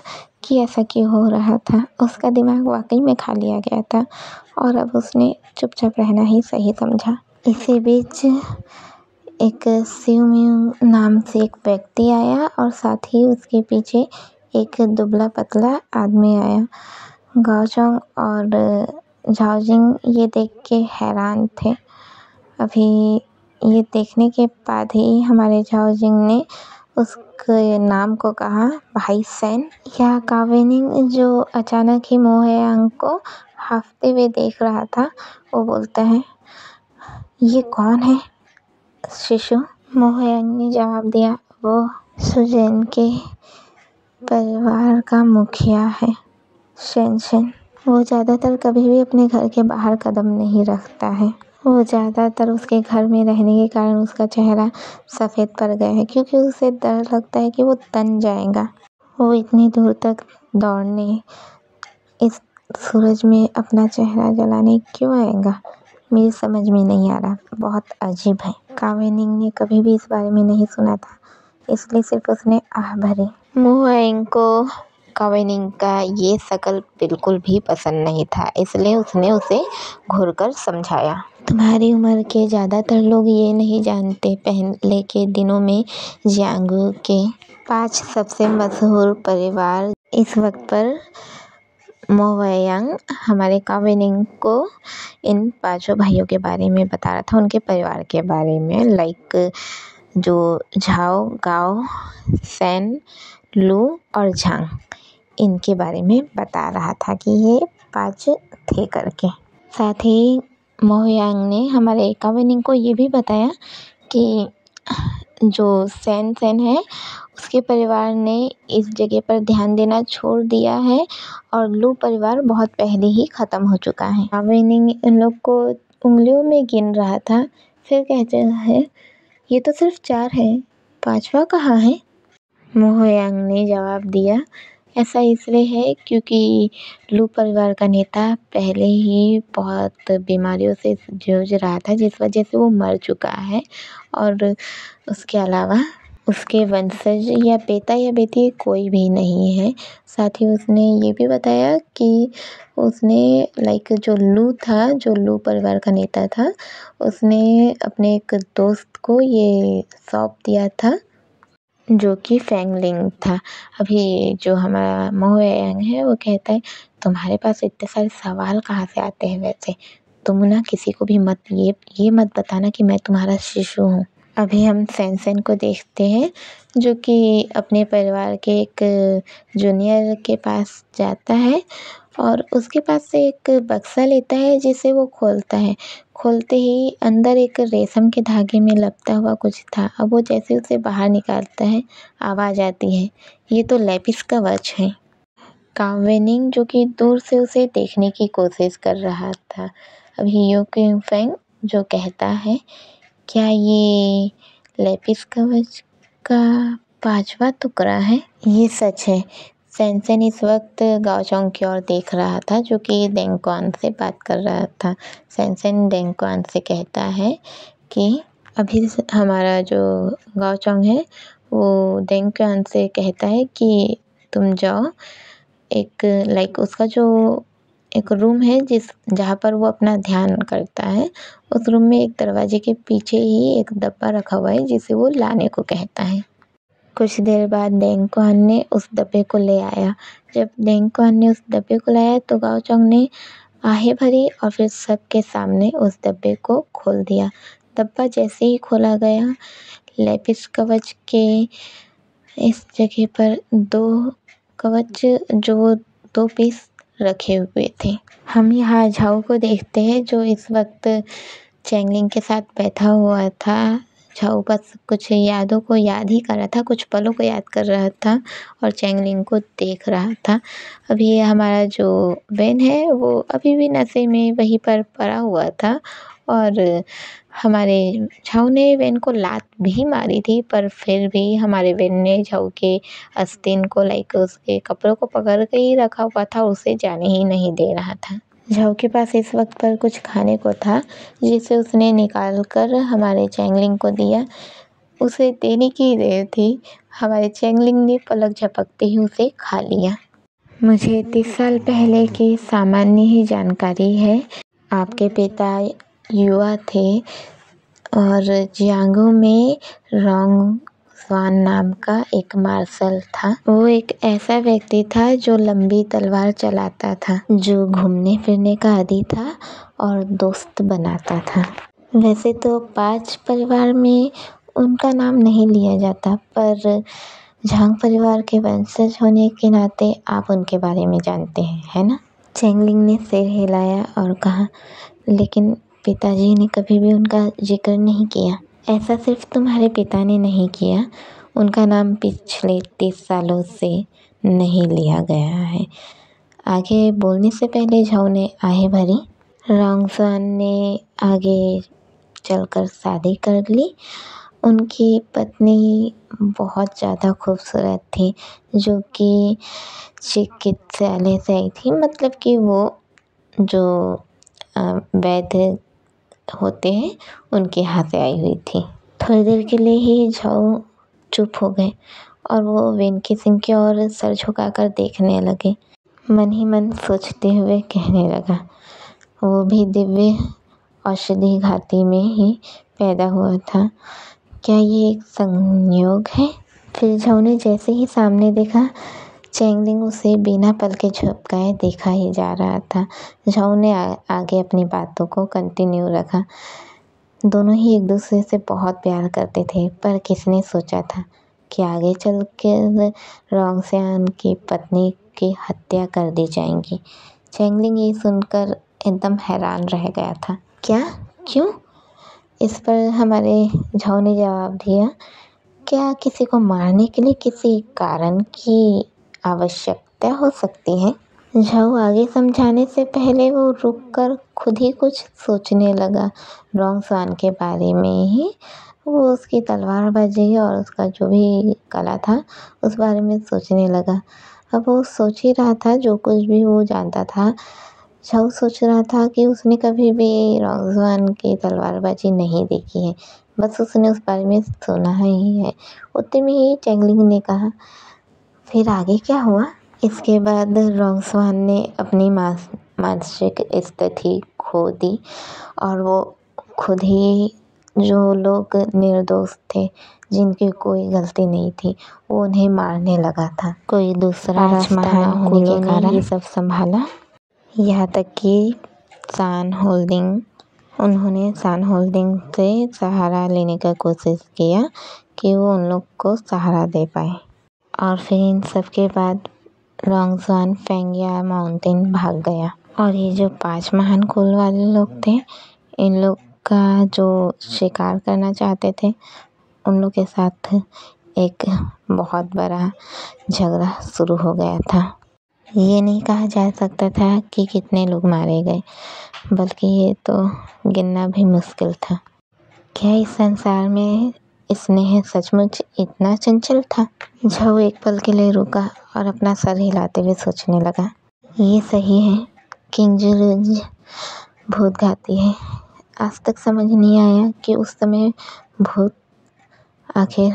Speaker 1: कि ऐसा क्यों हो रहा था। उसका दिमाग वाकई में खा लिया गया था और अब उसने चुपचाप रहना ही सही समझा। इसी बीच एक सिउमिंग नाम से एक व्यक्ति आया और साथ ही उसके पीछे एक दुबला पतला आदमी आया। गाओचोंग और झाओजिंग ये देख के हैरान थे। अभी ये देखने के बाद ही हमारे झाओजिंग ने उसके नाम को कहा, भाई सैन। या कावेनिंग, जो अचानक ही मोहयांग को हांफते हुए देख रहा था, वो बोलता है, ये कौन है शिशु? मोहयांग ने जवाब दिया, वो सुजेन के परिवार का मुखिया है, शेनशेन। वो ज़्यादातर कभी भी अपने घर के बाहर कदम नहीं रखता है। वो ज़्यादातर उसके घर में रहने के कारण उसका चेहरा सफ़ेद पड़ गया है, क्योंकि उसे डर लगता है कि वो तन जाएगा। वो इतनी दूर तक दौड़ने इस सूरज में अपना चेहरा जलाने क्यों आएगा? मेरी समझ में नहीं आ रहा, बहुत अजीब है। कावेनिंग ने कभी भी इस बारे में नहीं सुना था, इसलिए सिर्फ उसने आह भरी। मोहयांग को कावेनिंग का ये शकल बिल्कुल भी पसंद नहीं था, इसलिए उसने उसे घूरकर समझाया, तुम्हारी उम्र के ज़्यादातर लोग ये नहीं जानते, पहले के दिनों में जियांगू के 5 सबसे मशहूर परिवार। इस वक्त पर मोहयांग हमारे कावेनिंग को इन 5 भाइयों के बारे में बता रहा था, उनके परिवार के बारे में, लाइक जो झाओ, गाओ, सैन, लू और झांग, इनके बारे में बता रहा था कि ये 5 थे करके। साथ ही मोहयांग ने हमारे कावेनिंग को ये भी बताया कि जो सैन है, उसके परिवार ने इस जगह पर ध्यान देना छोड़ दिया है और लू परिवार बहुत पहले ही ख़त्म हो चुका है। कावेनिंग इन लोग को उंगलियों में गिन रहा था, फिर कहते हैं, ये तो सिर्फ 4 है, 5वां कहाँ है? मोहयांग ने जवाब दिया, ऐसा इसलिए है क्योंकि लू परिवार का नेता पहले ही बहुत बीमारियों से जूझ रहा था, जिस वजह से वो मर चुका है और उसके अलावा उसके वंशज या बेटा या बेटी कोई भी नहीं है। साथ ही उसने ये भी बताया कि उसने लाइक जो लू परिवार का नेता था, उसने अपने एक दोस्त को ये सौंप दिया था, जो कि फैंगलिंग था। अभी जो हमारा मोहयांग है वो कहता है, तुम्हारे पास इतने सारे सवाल कहाँ से आते हैं? वैसे तुम ना किसी को भी मत ये मत बताना कि मैं तुम्हारा शिशु हूँ। अभी हम सैन को देखते हैं, जो कि अपने परिवार के एक जूनियर के पास जाता है और उसके पास से एक बक्सा लेता है, जिसे वो खोलता है। खोलते ही अंदर एक रेशम के धागे में लपटा हुआ कुछ था। अब वो जैसे उसे बाहर निकालता है, आवाज़ आती है, ये तो लेपिस कवच है। कावेनिंग, जो कि दूर से उसे देखने की कोशिश कर रहा था, अभी यो क्विंगफेंग जो कहता है, क्या ये लेपिस कवच का 5वां टुकड़ा है? ये सच है। सैनसेन इस वक्त गाओचोंग की ओर देख रहा था, जो कि डेंगक्वान से बात कर रहा था। सैनसेन डेंगक्वान से कहता है कि अभी हमारा जो गाओचोंग है वो डेंगक्वान से कहता है कि तुम जाओ, एक लाइक उसका जो एक रूम है जहाँ पर वो अपना ध्यान करता है। उस रूम में एक दरवाजे के पीछे ही एक डब्बा रखा हुआ है जिसे वो लाने को कहता है। कुछ देर बाद डेंगकुआन ने उस डब्बे को ले आया। जब डेंगकुआन ने उस डब्बे को लाया तो गाओचोंग ने आहें भरी और फिर सबके सामने उस डब्बे को खोल दिया। डब्बा जैसे ही खोला गया, लेपिस कवच के इस जगह पर 2 कवच जो 2 पीस रखे हुए थे। हम यहाँ झाओ को देखते हैं जो इस वक्त चैंगलिंग के साथ बैठा हुआ था। झाओ बस कुछ यादों को याद ही कर रहा था, कुछ पलों को याद कर रहा था और चैंगलिंग को देख रहा था। अभी हमारा जो वेन है वो अभी भी नशे में वहीं पर पड़ा हुआ था और हमारे झाओ ने वेन को लात भी मारी थी, पर फिर भी हमारे वेन ने झाओ के आस्तीन को उसके कपड़ों को पकड़ के ही रखा हुआ था, उसे जाने ही नहीं दे रहा था। झाओ के पास इस वक्त पर कुछ खाने को था जिसे उसने निकाल कर हमारे चैंगलिंग को दिया। उसे देने की देर थी, हमारे चैंगलिंग ने पलक झपकते ही उसे खा लिया। मुझे 30 साल पहले की सामान्य ही जानकारी है। आपके पिता युवा थे और जियांगो में रोंग स्वान नाम का एक मार्शल था। वो एक ऐसा व्यक्ति था जो लंबी तलवार चलाता था, जो घूमने फिरने का आदी था और दोस्त बनाता था। वैसे तो 5 परिवार में उनका नाम नहीं लिया जाता, पर झांग परिवार के वंशज होने के नाते आप उनके बारे में जानते हैं, है ना? चैंगलिंग ने सिर हिलाया और कहा, लेकिन पिताजी ने कभी भी उनका जिक्र नहीं किया। ऐसा सिर्फ तुम्हारे पिता ने नहीं किया, उनका नाम पिछले 30 सालों से नहीं लिया गया है। आगे बोलने से पहले झाओ ने आहें भरी। रोंगस्वान ने आगे चलकर शादी कर ली। उनकी पत्नी बहुत ज़्यादा खूबसूरत थी, जो कि चिकित्सालय से आई थी, मतलब कि वो जो वैद्य होते हैं उनके यहाँ से आई हुई थी। थोड़ी देर के लिए ही झाओ चुप हो गए और वो वेन किसिंग की ओर सर झुकाकर देखने लगे। मन ही मन सोचते हुए कहने लगा, वो भी दिव्य औषधि घाटी में ही पैदा हुआ था, क्या ये एक संयोग है? फिर झाओ ने जैसे ही सामने देखा, चैंगलिंग उसे बिना पल के झपकाए देखा ही जा रहा था। झाओ ने आगे अपनी बातों को कंटिन्यू रखा। दोनों ही एक दूसरे से बहुत प्यार करते थे, पर किसने सोचा था कि आगे चल कर रोंगस्वान की पत्नी की हत्या कर दी जाएगी। चैंगलिंग ये सुनकर एकदम हैरान रह गया था। क्या? क्यों? इस पर हमारे झाओ ने जवाब दिया, क्या किसी को मारने के लिए किसी कारण की आवश्यकता हो सकती है? झाओ आगे समझाने से पहले वो रुककर खुद ही कुछ सोचने लगा। रोंगस्वान के बारे में ही वो उसकी तलवारबाजी और उसका जो भी कला था उस बारे में सोचने लगा। अब वो सोच ही रहा था जो कुछ भी वो जानता था। झाओ सोच रहा था कि उसने कभी भी रोंगस्वान की तलवारबाजी नहीं देखी है, बस उसने उस बारे में सुना ही है। उतने में ही चैंगलिंग ने कहा, फिर आगे क्या हुआ? इसके बाद रोंगस्वान ने अपनी मानसिक स्थिति खो दी और वो खुद ही जो लोग निर्दोष थे, जिनकी कोई गलती नहीं थी, वो उन्हें मारने लगा था। कोई दूसरा रास्ता न होने के कारण ये सब संभाला। यहाँ तक कि उन्होंने सान होल्डिंग से सहारा लेने का कोशिश किया कि वो उन लोग को सहारा दे पाए। और फिर इन सब के बाद रोंगस्वान फेंगया माउंटेन भाग गया और ये जो 5 महान कुल वाले लोग थे, इन लोग का जो शिकार करना चाहते थे, उन लोग के साथ एक बहुत बड़ा झगड़ा शुरू हो गया था। ये नहीं कहा जा सकता था कि कितने लोग मारे गए, बल्कि ये तो गिनना भी मुश्किल था। क्या इस संसार में स्नेह सचमुच इतना चंचल था? झाओ एक पल के लिए रुका और अपना सर हिलाते हुए सोचने लगा, ये सही है, किंगजुरुज भूतघाती है। आज तक समझ नहीं आया कि उस समय भूत आखिर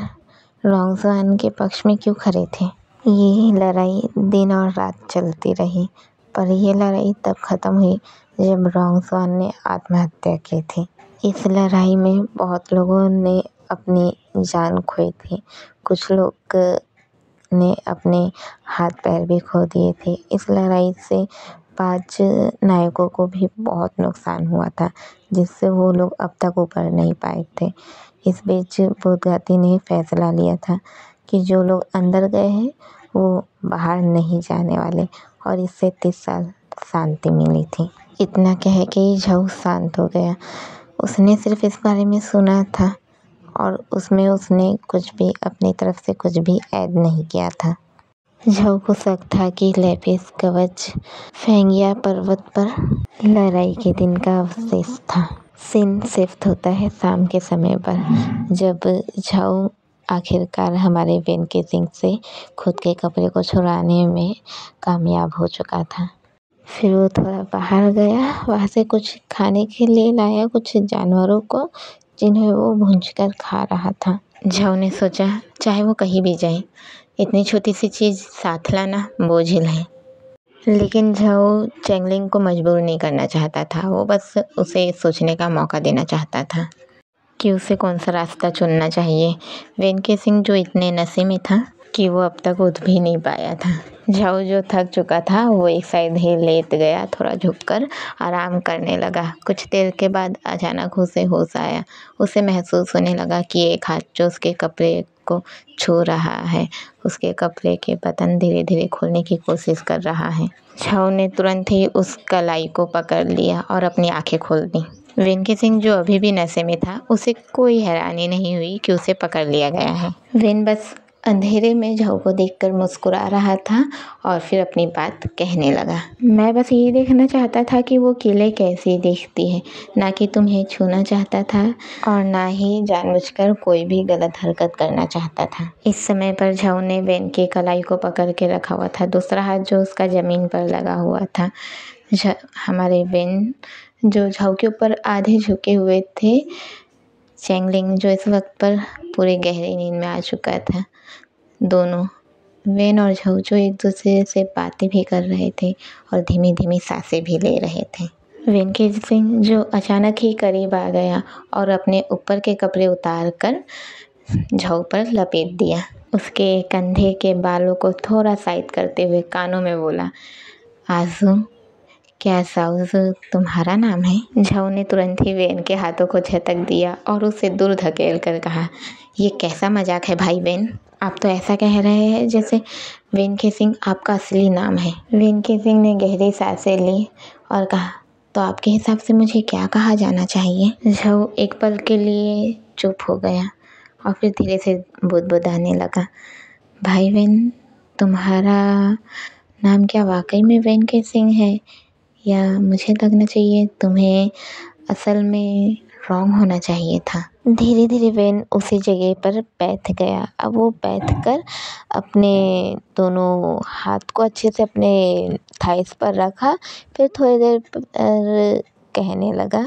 Speaker 1: रोंगस्वान के पक्ष में क्यों खड़े थे। ये लड़ाई दिन और रात चलती रही, पर यह लड़ाई तब ख़त्म हुई जब रोंग स्वान ने आत्महत्या की थी। इस लड़ाई में बहुत लोगों ने अपनी जान खोई थी। कुछ लोग ने अपने हाथ पैर भी खो दिए थे। इस लड़ाई से 5 नायकों को भी बहुत नुकसान हुआ था, जिससे वो लोग अब तक उबर नहीं पाए थे। इस बीच बोधघाती ने फैसला लिया था कि जो लोग अंदर गए हैं वो बाहर नहीं जाने वाले, और इससे 30 साल शांति मिली थी। इतना कह के झाऊ शांत हो गया। उसने सिर्फ इस बारे में सुना था और उसमें उसने कुछ भी अपनी तरफ से कुछ भी ऐड नहीं किया था। झाऊ को शक था कि लेपिस कवच फेंगिया पर्वत पर लड़ाई के दिन का अवशेष था। सीन शिफ्ट होता है शाम के समय पर, जब झाऊ आखिरकार हमारे वेन केसिंग से खुद के कपड़े को छुड़ाने में कामयाब हो चुका था। फिर वो थोड़ा बाहर गया, वहाँ से कुछ खाने के लिए लाया कुछ जानवरों को, जिन्हें वो भूंजकर खा रहा था। झाऊ ने सोचा चाहे वो कहीं भी जाए, इतनी छोटी सी चीज़ साथ लाना बोझिल है। लेकिन झाऊ चैंगलिंग को मजबूर नहीं करना चाहता था। वो बस उसे सोचने का मौका देना चाहता था कि उसे कौन सा रास्ता चुनना चाहिए। वेन केसिंग जो इतने नशे में था कि वो अब तक उठ भी नहीं पाया था। झाऊ जो थक चुका था वो एक साइड ही लेट गया, थोड़ा झुककर आराम करने लगा। कुछ देर के बाद अचानक उसे होश आया। उसे महसूस होने लगा कि एक हाथ जो उसके कपड़े को छू रहा है, उसके कपड़े के बटन धीरे धीरे खोलने की कोशिश कर रहा है। झाऊ ने तुरंत ही उस कलाई को पकड़ लिया और अपनी आंखें खोल दी। वेन केसिंग जो अभी भी नशे में था, उसे कोई हैरानी नहीं हुई कि उसे पकड़ लिया गया है। वेन बस अंधेरे में झाऊ को देखकर मुस्कुरा रहा था और फिर अपनी बात कहने लगा। मैं बस ये देखना चाहता था कि वो किले कैसी दिखती है, ना कि तुम्हें छूना चाहता था और ना ही जानबूझकर कोई भी गलत हरकत करना चाहता था। इस समय पर झाऊ ने वेन की कलाई को पकड़ के रखा हुआ था, दूसरा हाथ जो उसका ज़मीन पर लगा हुआ था। हमारे वेन जो झाऊ के ऊपर आधे झुके हुए थे, चैंगलिंग जो इस वक्त पर पूरे गहरी नींद में आ चुका था। दोनों वेन और झाऊ जो एक दूसरे से बातें भी कर रहे थे और धीमी धीमी सांसें भी ले रहे थे। वेन केसिंग जो अचानक ही करीब आ गया और अपने ऊपर के कपड़े उतार कर झाऊ पर लपेट दिया। उसके कंधे के बालों को थोड़ा साइड करते हुए कानों में बोला, आजू क्या साउज़ तुम्हारा नाम है? झाऊ ने तुरंत ही वेन के हाथों को झटक दिया और उसे दूर धकेल कर कहा, ये कैसा मजाक है भाई वेन? आप तो ऐसा कह रहे हैं जैसे वेन केसिंग आपका असली नाम है। वेन केसिंग ने गहरी सांसें ली और कहा, तो आपके हिसाब से मुझे क्या कहा जाना चाहिए? झाऊ एक पल के लिए चुप हो गया और फिर धीरे से बुदबुदाने लगा, भाई वेन, तुम्हारा नाम क्या वाकई में वेन केसिंग है, या मुझे लगना चाहिए तुम्हें असल में रॉन्ग होना चाहिए था? धीरे धीरे वेन उसी जगह पर बैठ गया। अब वो बैठकर अपने दोनों हाथ को अच्छे से अपने थाइस पर रखा, फिर थोड़ी देर पर कहने लगा,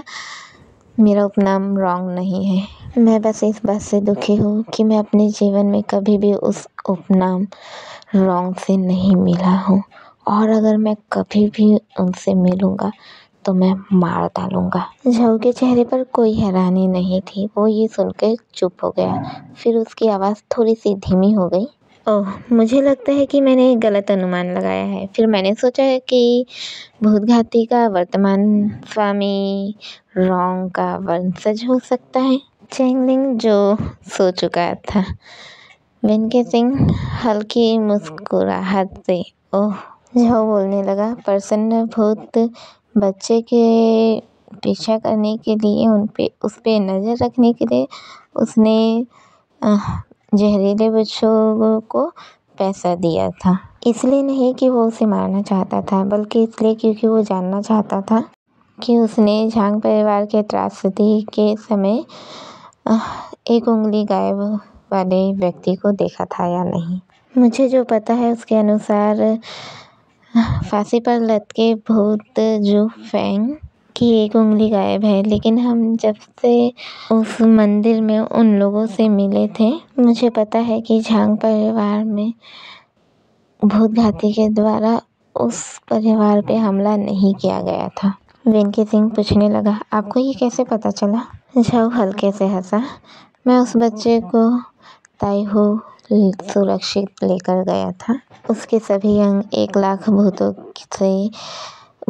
Speaker 1: मेरा उपनाम रॉन्ग नहीं है। मैं बस इस बात से दुखी हूँ कि मैं अपने जीवन में कभी भी उस उपनाम रॉन्ग से नहीं मिला हूँ, और अगर मैं कभी भी उनसे मिलूँगा तो मैं मार डालूँगा। झाऊ के चेहरे पर कोई हैरानी नहीं थी। वो ये सुनकर चुप हो गया। फिर उसकी आवाज़ थोड़ी सी धीमी हो गई, ओह, मुझे लगता है कि मैंने गलत अनुमान लगाया है। फिर मैंने सोचा कि भूतघाती का वर्तमान स्वामी रोंग का वंशज हो सकता है। चैंगलिंग जो सो चुका था। वेन केसिंग हल्की मुस्कुराहट से ओह, झाऊ बोलने लगा, प्रसन्न भूत बच्चे के पीछा करने के लिए उस पे नज़र रखने के लिए उसने जहरीले बच्चों को पैसा दिया था। इसलिए नहीं कि वो उसे मारना चाहता था, बल्कि इसलिए क्योंकि वो जानना चाहता था कि उसने झांग परिवार के त्रासदी के समय एक उंगली गायब वाले व्यक्ति को देखा था या नहीं। मुझे जो पता है उसके अनुसार फांसी पर लटके भूत जू फेंग की एक उंगली गायब है, लेकिन हम जब से उस मंदिर में उन लोगों से मिले थे, मुझे पता है कि झांग परिवार में भूतघाती के द्वारा उस परिवार पे हमला नहीं किया गया था। वेनके सिंह पूछने लगा, आपको ये कैसे पता चला? झाऊ हल्के से हंसा, मैं उस बच्चे को ताइहू सुरक्षित लेकर गया था। उसके सभी अंग 1,00,000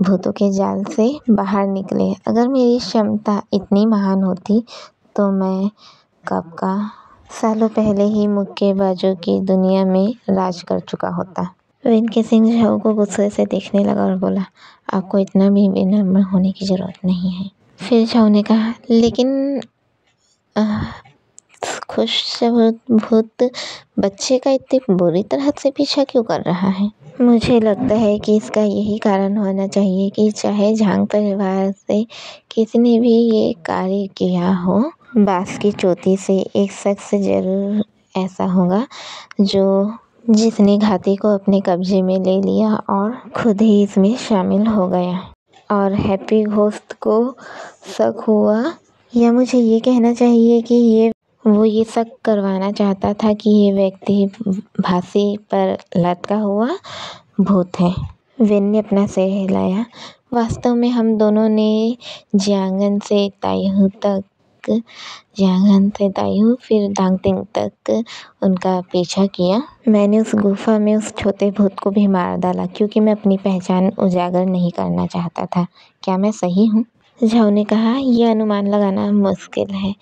Speaker 1: भूतों के जाल से बाहर निकले। अगर मेरी क्षमता इतनी महान होती तो मैं कब का सालों पहले ही मुक्केबाजों की दुनिया में राज कर चुका होता। वेनके सिंह झाऊ को गुस्से से देखने लगा और बोला, आपको इतना भी विनम्र होने की जरूरत नहीं है। फिर झाऊ ने कहा, लेकिन खुशबूत बच्चे का इतनी बुरी तरह से पीछा क्यों कर रहा है? मुझे लगता है कि इसका यही कारण होना चाहिए कि चाहे झांग परिवार से किसी ने भी ये कार्य किया हो, बांस की चोटी से एक शख्स जरूर ऐसा होगा जिसने घाटी को अपने कब्जे में ले लिया और खुद ही इसमें शामिल हो गया। और हैप्पी घोस्ट को शक हुआ, या मुझे ये कहना चाहिए कि वो ये शक करवाना चाहता था कि ये व्यक्ति फांसी पर लटका हुआ भूत है। वेन ने अपना सिर हिलाया। वास्तव में हम दोनों ने जियांगन से ताइहू फिर दांगटिंग तक उनका पीछा किया। मैंने उस गुफा में उस छोटे भूत को भी मार डाला क्योंकि मैं अपनी पहचान उजागर नहीं करना चाहता था। क्या मैं सही हूँ? झाऊ ने कहा, यह अनुमान लगाना मुश्किल है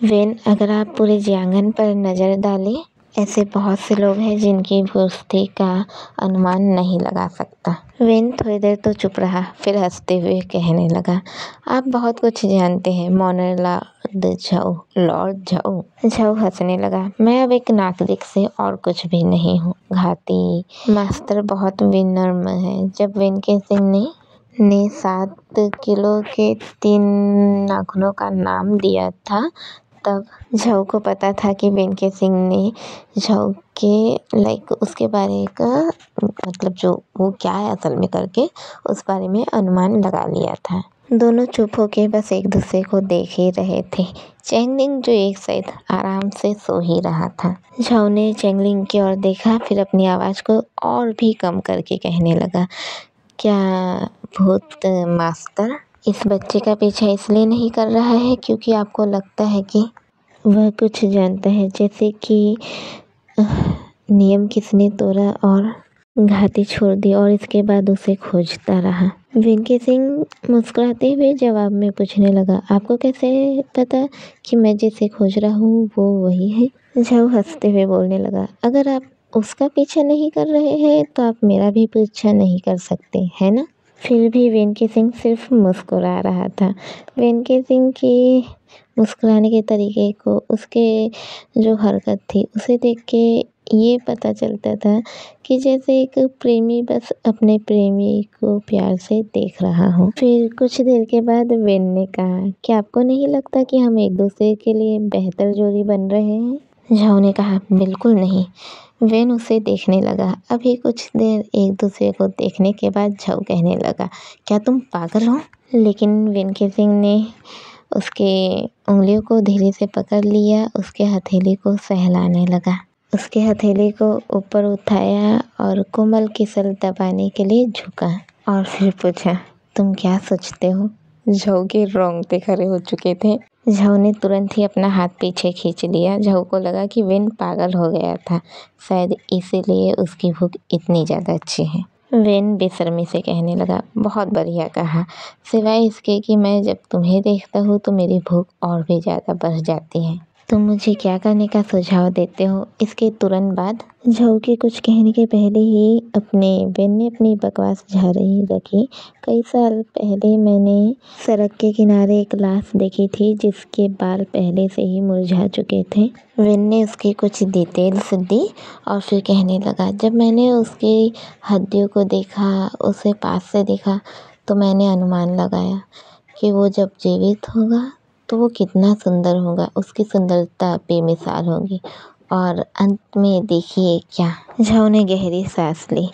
Speaker 1: वेन। अगर आप पूरे जियांगन पर नज़र डालें, ऐसे बहुत से लोग हैं जिनकी भूस्ती का अनुमान नहीं लगा सकता। वेन थोड़ी देर तो चुप रहा, फिर हंसते हुए कहने लगा, आप बहुत कुछ जानते हैं लॉर्ड झाऊ। झाऊ हंसने लगा, मैं अब एक नागरिक से और कुछ भी नहीं हूँ। घाटी मास्टर बहुत विनम्र है। जब वेनके सिंह ने 7 किलो के 3 नाखूनों का नाम दिया था, तब झाऊ को पता था कि वेनके सिंह ने झाऊ के उसके बारे का मतलब जो वो क्या है असल में करके उस बारे में अनुमान लगा लिया था। दोनों चुप होके बस एक दूसरे को देख ही रहे थे। चैंगलिंग जो एक साइड आराम से सो ही रहा था। झाऊ ने चैंगलिंग की ओर देखा, फिर अपनी आवाज़ को और भी कम करके कहने लगा, क्या भूत मास्टर इस बच्चे का पीछा इसलिए नहीं कर रहा है क्योंकि आपको लगता है कि वह कुछ जानता है, जैसे कि नियम किसने तोड़ा और घाटी छोड़ दी और इसके बाद उसे खोजता रहा? वेनके सिंह मुस्कुराते हुए जवाब में पूछने लगा, आपको कैसे पता कि मैं जिसे खोज रहा हूँ वो वही है? झाऊ हंसते हुए बोलने लगा, अगर आप उसका पीछा नहीं कर रहे हैं तो आप मेरा भी पीछा नहीं कर सकते, है ना? फिर भी वेनके सिंह सिर्फ मुस्कुरा रहा था। वेनके सिंह की मुस्कुराने के तरीके को, उसके जो हरकत थी, उसे देख के ये पता चलता था कि जैसे एक प्रेमी बस अपने प्रेमी को प्यार से देख रहा हो। फिर कुछ देर के बाद वेन ने कहा, क्या आपको नहीं लगता कि हम एक दूसरे के लिए बेहतर जोड़ी बन रहे हैं? झाऊ ने कहा, बिल्कुल नहीं। वेन उसे देखने लगा। अभी कुछ देर एक दूसरे को देखने के बाद झाऊ कहने लगा, क्या तुम पागल हो? लेकिन वेनके सिंह ने उसके उंगलियों को धीरे से पकड़ लिया, उसके हथेली को सहलाने लगा, उसके हथेली को ऊपर उठाया और कोमल किसल दबाने के लिए झुका और फिर पूछा, तुम क्या सोचते हो? झाऊ के रोंगटे खड़े हो चुके थे। झाऊ ने तुरंत ही अपना हाथ पीछे खींच लिया। झाऊ को लगा कि वेन पागल हो गया था, शायद इसीलिए उसकी भूख इतनी ज़्यादा अच्छी है। वेन बेशर्मी से कहने लगा, बहुत बढ़िया कहा, सिवाय इसके कि मैं जब तुम्हें देखता हूँ तो मेरी भूख और भी ज़्यादा बढ़ जाती है। तुम मुझे क्या करने का सुझाव देते हो? इसके तुरंत बाद झाऊ के कुछ कहने के पहले ही वेन ने अपनी बकवास जारी रखी। कई साल पहले मैंने सड़क के किनारे एक लाश देखी थी जिसके बाल पहले से ही मुरझा चुके थे। वेन ने उसकी कुछ डिटेल्स दी और फिर कहने लगा, जब मैंने उसकी हड्डियों को देखा, उसे पास से देखा, तो मैंने अनुमान लगाया कि वो जब जीवित होगा तो वो कितना सुंदर होगा, उसकी सुंदरता बेमिसाल होगी। और अंत में देखिए क्या। झाऊ ने गहरी सांस ली,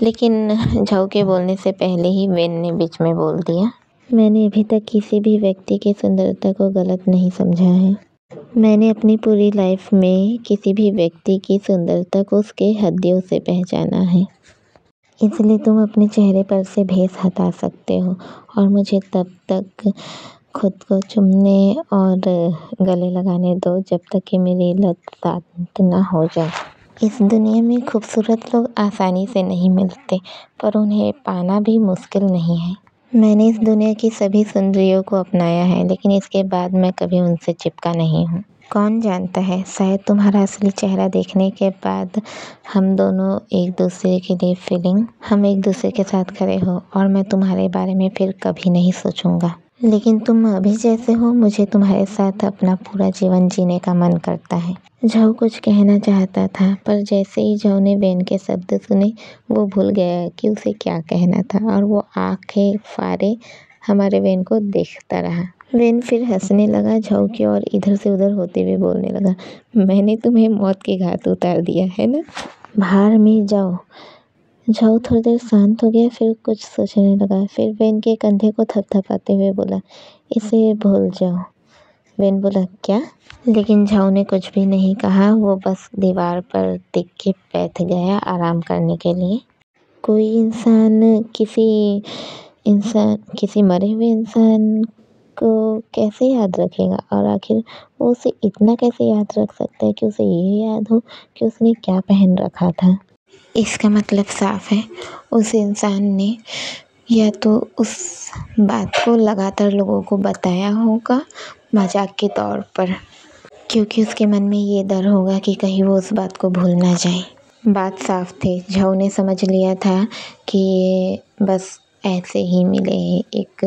Speaker 1: लेकिन झाऊ के बोलने से पहले ही वेन ने बीच में बोल दिया, मैंने अभी तक किसी भी व्यक्ति की सुंदरता को गलत नहीं समझा है। मैंने अपनी पूरी लाइफ में किसी भी व्यक्ति की सुंदरता को उसके हड्डियों से पहचाना है। इसलिए तुम अपने चेहरे पर से भेस हटा सकते हो और मुझे तब तक खुद को चूमने और गले लगाने दो जब तक कि मेरी लत शांत ना हो जाए। इस दुनिया में खूबसूरत लोग आसानी से नहीं मिलते, पर उन्हें पाना भी मुश्किल नहीं है। मैंने इस दुनिया की सभी सुंदरियों को अपनाया है, लेकिन इसके बाद मैं कभी उनसे चिपका नहीं हूँ। कौन जानता है, शायद तुम्हारा असली चेहरा देखने के बाद हम दोनों एक दूसरे के लिए हम एक दूसरे के साथ खड़े हो और मैं तुम्हारे बारे में फिर कभी नहीं सोचूंगा। लेकिन तुम अभी जैसे हो, मुझे तुम्हारे साथ अपना पूरा जीवन जीने का मन करता है। झऊ कुछ कहना चाहता था, पर जैसे ही झऊ ने वेन के शब्द सुने, वो भूल गया कि उसे क्या कहना था और वो आंखें फाड़े हमारे वेन को देखता रहा। वेन फिर हंसने लगा झऊ की और इधर से उधर होते हुए बोलने लगा, मैंने तुम्हें मौत के घाट उतार दिया है ना, बाहर में जाओ। झऊ थोड़ी देर शांत हो गया, फिर कुछ सोचने लगा। फिर वेन के कंधे को थपथपाते हुए बोला, इसे भूल जाओ। वेन बोला, क्या? लेकिन झऊ ने कुछ भी नहीं कहा, वो बस दीवार पर टिक के बैठ गया आराम करने के लिए। कोई इंसान किसी मरे हुए इंसान को कैसे याद रखेगा, और आखिर वो उसे इतना कैसे याद रख सकता है कि उसे ये याद हो कि उसने क्या पहन रखा था। इसका मतलब साफ है, उस इंसान ने या तो उस बात को लगातार लोगों को बताया होगा मजाक के तौर पर, क्योंकि उसके मन में ये डर होगा कि कहीं वो उस बात को भूल ना जाए। बात साफ थी, झऊ ने समझ लिया था कि ये बस ऐसे ही मिले एक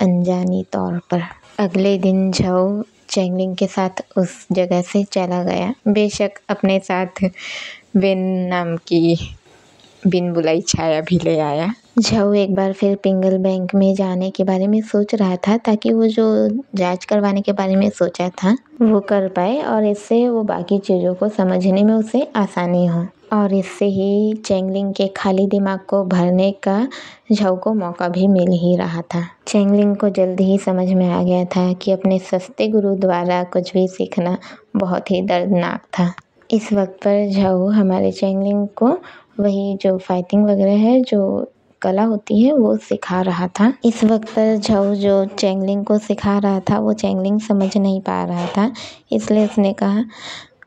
Speaker 1: अनजानी तौर पर। अगले दिन झऊ चैंगलिंग के साथ उस जगह से चला गया, बेशक अपने साथ वेन नाम की बिन बुलाई छाया भी ले आया। झऊ एक बार फिर पिंगल बैंक में जाने के बारे में सोच रहा था, ताकि वो जो जांच करवाने के बारे में सोचा था वो कर पाए और इससे वो बाकी चीज़ों को समझने में उसे आसानी हो, और इससे ही चैंगलिंग के खाली दिमाग को भरने का झऊ को मौका भी मिल ही रहा था। चैंगलिंग को जल्द ही समझ में आ गया था कि अपने सस्ते गुरु द्वारा कुछ भी सीखना बहुत ही दर्दनाक था। इस वक्त पर झऊ हमारे चैंगलिंग को वही जो फाइटिंग वगैरह है, जो कला होती है, वो सिखा रहा था। इस वक्त पर झऊ जो चैंगलिंग को सिखा रहा था, वो चैंगलिंग समझ नहीं पा रहा था, इसलिए उसने कहा,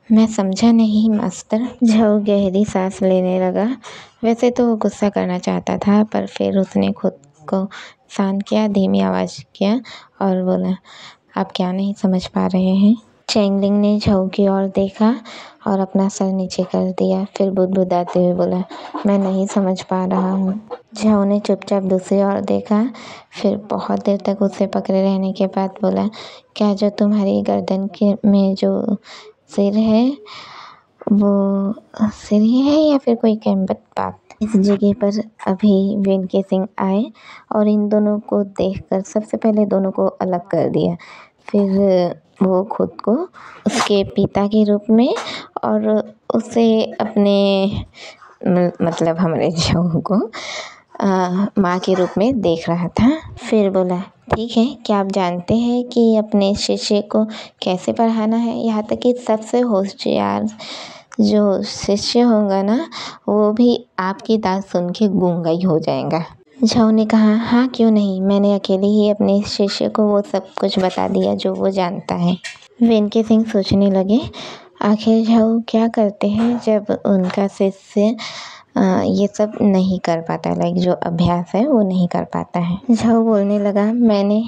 Speaker 1: मैं समझा नहीं मास्टर। झऊ गहरी सांस लेने लगा। वैसे तो वो गुस्सा करना चाहता था, पर फिर उसने खुद को शांत किया, धीमी आवाज़ किया और बोला, आप क्या नहीं समझ पा रहे हैं? चैंगलिंग ने झऊ की ओर देखा और अपना सर नीचे कर दिया, फिर बुदबुदाते हुए बोला, मैं नहीं समझ पा रहा हूँ। झऊ ने चुपचाप दूसरी ओर देखा, फिर बहुत देर तक उसे पकड़े रहने के बाद बोला, क्या जो तुम्हारी गर्दन के में जो सिर है वो सिर ही है या फिर कोई कैम्बत बात? इस जगह पर अभी वेन के सिंह आए और इन दोनों को देखकर सबसे पहले दोनों को अलग कर दिया। फिर वो खुद को उसके पिता के रूप में और उसे अपने मतलब हमारे झऊ को माँ के रूप में देख रहा था। फिर बोला, ठीक है, क्या आप जानते हैं कि अपने शिष्य को कैसे पढ़ाना है? यहाँ तक कि सबसे होशियार जो शिष्य होगा ना, वो भी आपकी बात सुन के गूंगा ही हो जाएगा। झऊ ने कहा, हाँ क्यों नहीं, मैंने अकेले ही अपने शिष्य को वो सब कुछ बता दिया जो वो जानता है। वेन के सिंह सोचने लगे, आखिर झऊ क्या करते हैं जब उनका शिष्य ये सब नहीं कर पाता, लाइक जो अभ्यास है वो नहीं कर पाता है। झऊ बोलने लगा, मैंने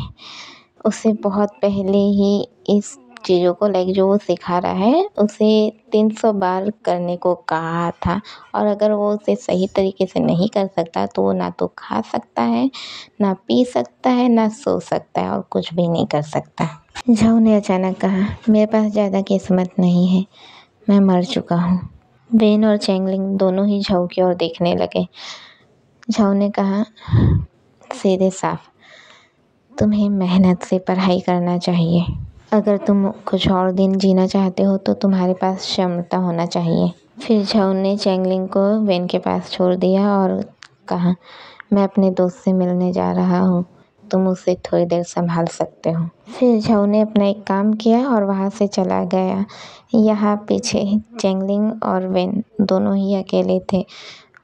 Speaker 1: उसे बहुत पहले ही इस चीज़ों को, लाइक जो वो सिखा रहा है, उसे 300 बार करने को कहा था, और अगर वो उसे सही तरीके से नहीं कर सकता तो वो ना तो खा सकता है, ना पी सकता है, ना सो सकता है, और कुछ भी नहीं कर सकता। झऊ ने अचानक कहा, मेरे पास ज़्यादा किस्मत नहीं है, मैं मर चुका हूँ। वेन और चैंगलिंग दोनों ही झऊ की ओर देखने लगे। झऊ ने कहा, सीधे साफ, तुम्हें मेहनत से पढ़ाई करना चाहिए। अगर तुम कुछ और दिन जीना चाहते हो तो तुम्हारे पास क्षमता होना चाहिए। फिर झऊ ने चैंगलिंग को वेन के पास छोड़ दिया और कहा, मैं अपने दोस्त से मिलने जा रहा हूँ, तुम उसे थोड़ी देर संभाल सकते हो। फिर झऊ ने अपना एक काम किया और वहाँ से चला गया। यहाँ पीछे चैंगलिंग और वेन दोनों ही अकेले थे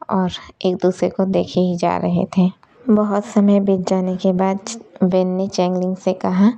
Speaker 1: और एक दूसरे को देखे ही जा रहे थे। बहुत समय बीत जाने के बाद वेन ने चैंगलिंग से कहा,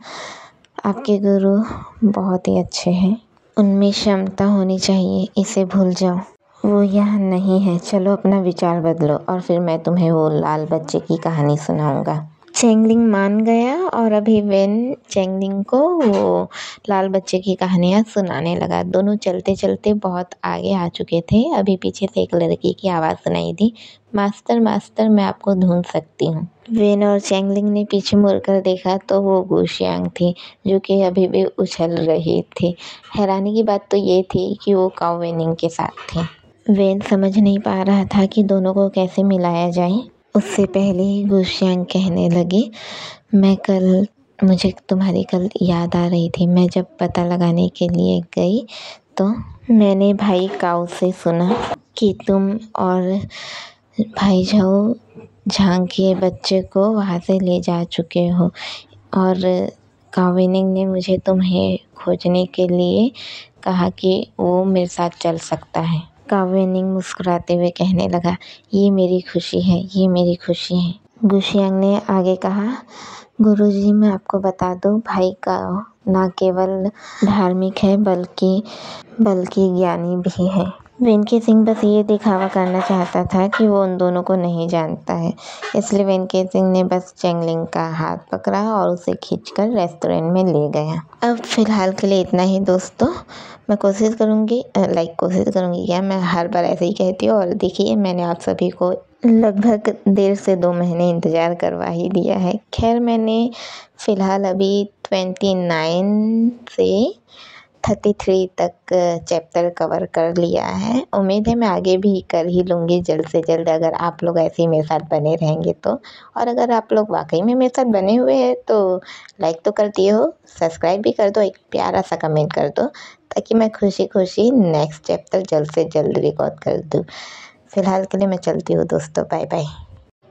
Speaker 1: आपके गुरु बहुत ही अच्छे हैं, उनमें क्षमता होनी चाहिए, इसे भूल जाओ, वो यहाँ नहीं है, चलो अपना विचार बदलो और फिर मैं तुम्हें वो लाल बच्चे की कहानी सुनाऊंगा। चैंगलिंग मान गया और अभी वेन चैंगलिंग को वो लाल बच्चे की कहानियाँ सुनाने लगा। दोनों चलते चलते बहुत आगे आ चुके थे। अभी पीछे से एक लड़की की आवाज़ सुनाई दी, मास्टर मास्टर मैं आपको ढूंढ सकती हूँ। वेन और चैंगलिंग ने पीछे मुड़कर देखा तो वो गुशियांग थी, जो कि अभी भी उछल रही थी। हैरानी की बात तो ये थी कि वो काओ वेनिंग के साथ थी। वेन समझ नहीं पा रहा था कि दोनों को कैसे मिलाया जाए। उससे पहले ही गुशियांग कहने लगी, मुझे तुम्हारी कल याद आ रही थी। मैं जब पता लगाने के लिए गई तो मैंने भाई काओ से सुना कि तुम और भाई झाओ झांग के बच्चे को वहाँ से ले जा चुके हो और काओ वेनिंग ने मुझे तुम्हें खोजने के लिए कहा कि वो मेरे साथ चल सकता है। काओ वेनिंग मुस्कुराते हुए कहने लगा, ये मेरी खुशी है, ये मेरी खुशी है। गुशियांग ने आगे कहा, गुरुजी मैं आपको बता दूं, भाई काओ ना केवल धार्मिक है बल्कि ज्ञानी भी है। वेन केसिंग बस ये दिखावा करना चाहता था कि वो उन दोनों को नहीं जानता है, इसलिए वेन केसिंग ने बस चैंगलिंग का हाथ पकड़ा और उसे खींचकर रेस्टोरेंट में ले गया। अब फ़िलहाल के लिए इतना ही दोस्तों। मैं कोशिश करूँगी क्या, मैं हर बार ऐसे ही कहती हूँ। और देखिए मैंने आप सभी को लगभग 1.5 से 2 महीने इंतज़ार करवा ही दिया है। खैर मैंने फ़िलहाल अभी 29 से 33 तक चैप्टर कवर कर लिया है। उम्मीद है मैं आगे भी कर ही लूँगी जल्द से जल्द, अगर आप लोग ऐसे ही मेरे साथ बने रहेंगे तो। और अगर आप लोग वाकई में मेरे साथ बने हुए हैं तो लाइक तो कर दिए हो, सब्सक्राइब भी कर दो, एक प्यारा सा कमेंट कर दो, ताकि मैं खुशी खुशी नेक्स्ट चैप्टर जल्द से जल्द रिकॉर्ड कर दूँ। फ़िलहाल के लिए मैं चलती हूँ दोस्तों, बाय बाय।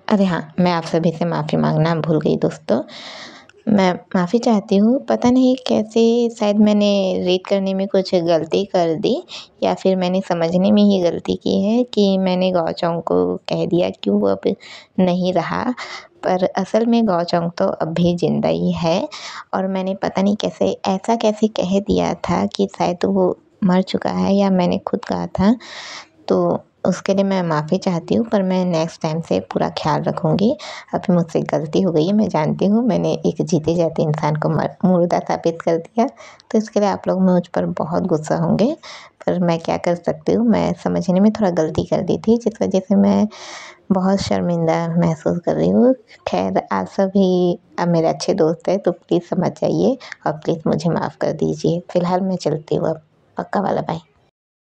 Speaker 1: अरे हाँ, मैं आप सभी से माफ़ी मांगना भूल गई दोस्तों। मैं माफ़ी चाहती हूँ, पता नहीं कैसे, शायद मैंने रीड करने में कुछ गलती कर दी या फिर मैंने समझने में ही गलती की है कि मैंने गाओचोंग को कह दिया कि वो अब नहीं रहा, पर असल में गाओचोंग तो अब भी ज़िंदा ही है। और मैंने पता नहीं कैसे कह दिया था कि शायद वो मर चुका है, या मैंने खुद कहा था, तो उसके लिए मैं माफ़ी चाहती हूँ, पर मैं नेक्स्ट टाइम से पूरा ख्याल रखूँगी। अभी मुझसे गलती हो गई है, मैं जानती हूँ, मैंने एक जीते जाते इंसान को मुर्दा साबित कर दिया, तो इसके लिए आप लोग मुझ पर बहुत गुस्सा होंगे, पर मैं क्या कर सकती हूँ, मैं समझने में थोड़ा गलती कर दी थी, जिस वजह से मैं बहुत शर्मिंदा महसूस कर रही हूँ। खैर आप सभी अब मेरे अच्छे दोस्त हैं, तो प्लीज़ समझ जाइए और प्लीज़ मुझे माफ़ कर दीजिए। फ़िलहाल मैं चलती हूँ अब, पक्का वाला बाय।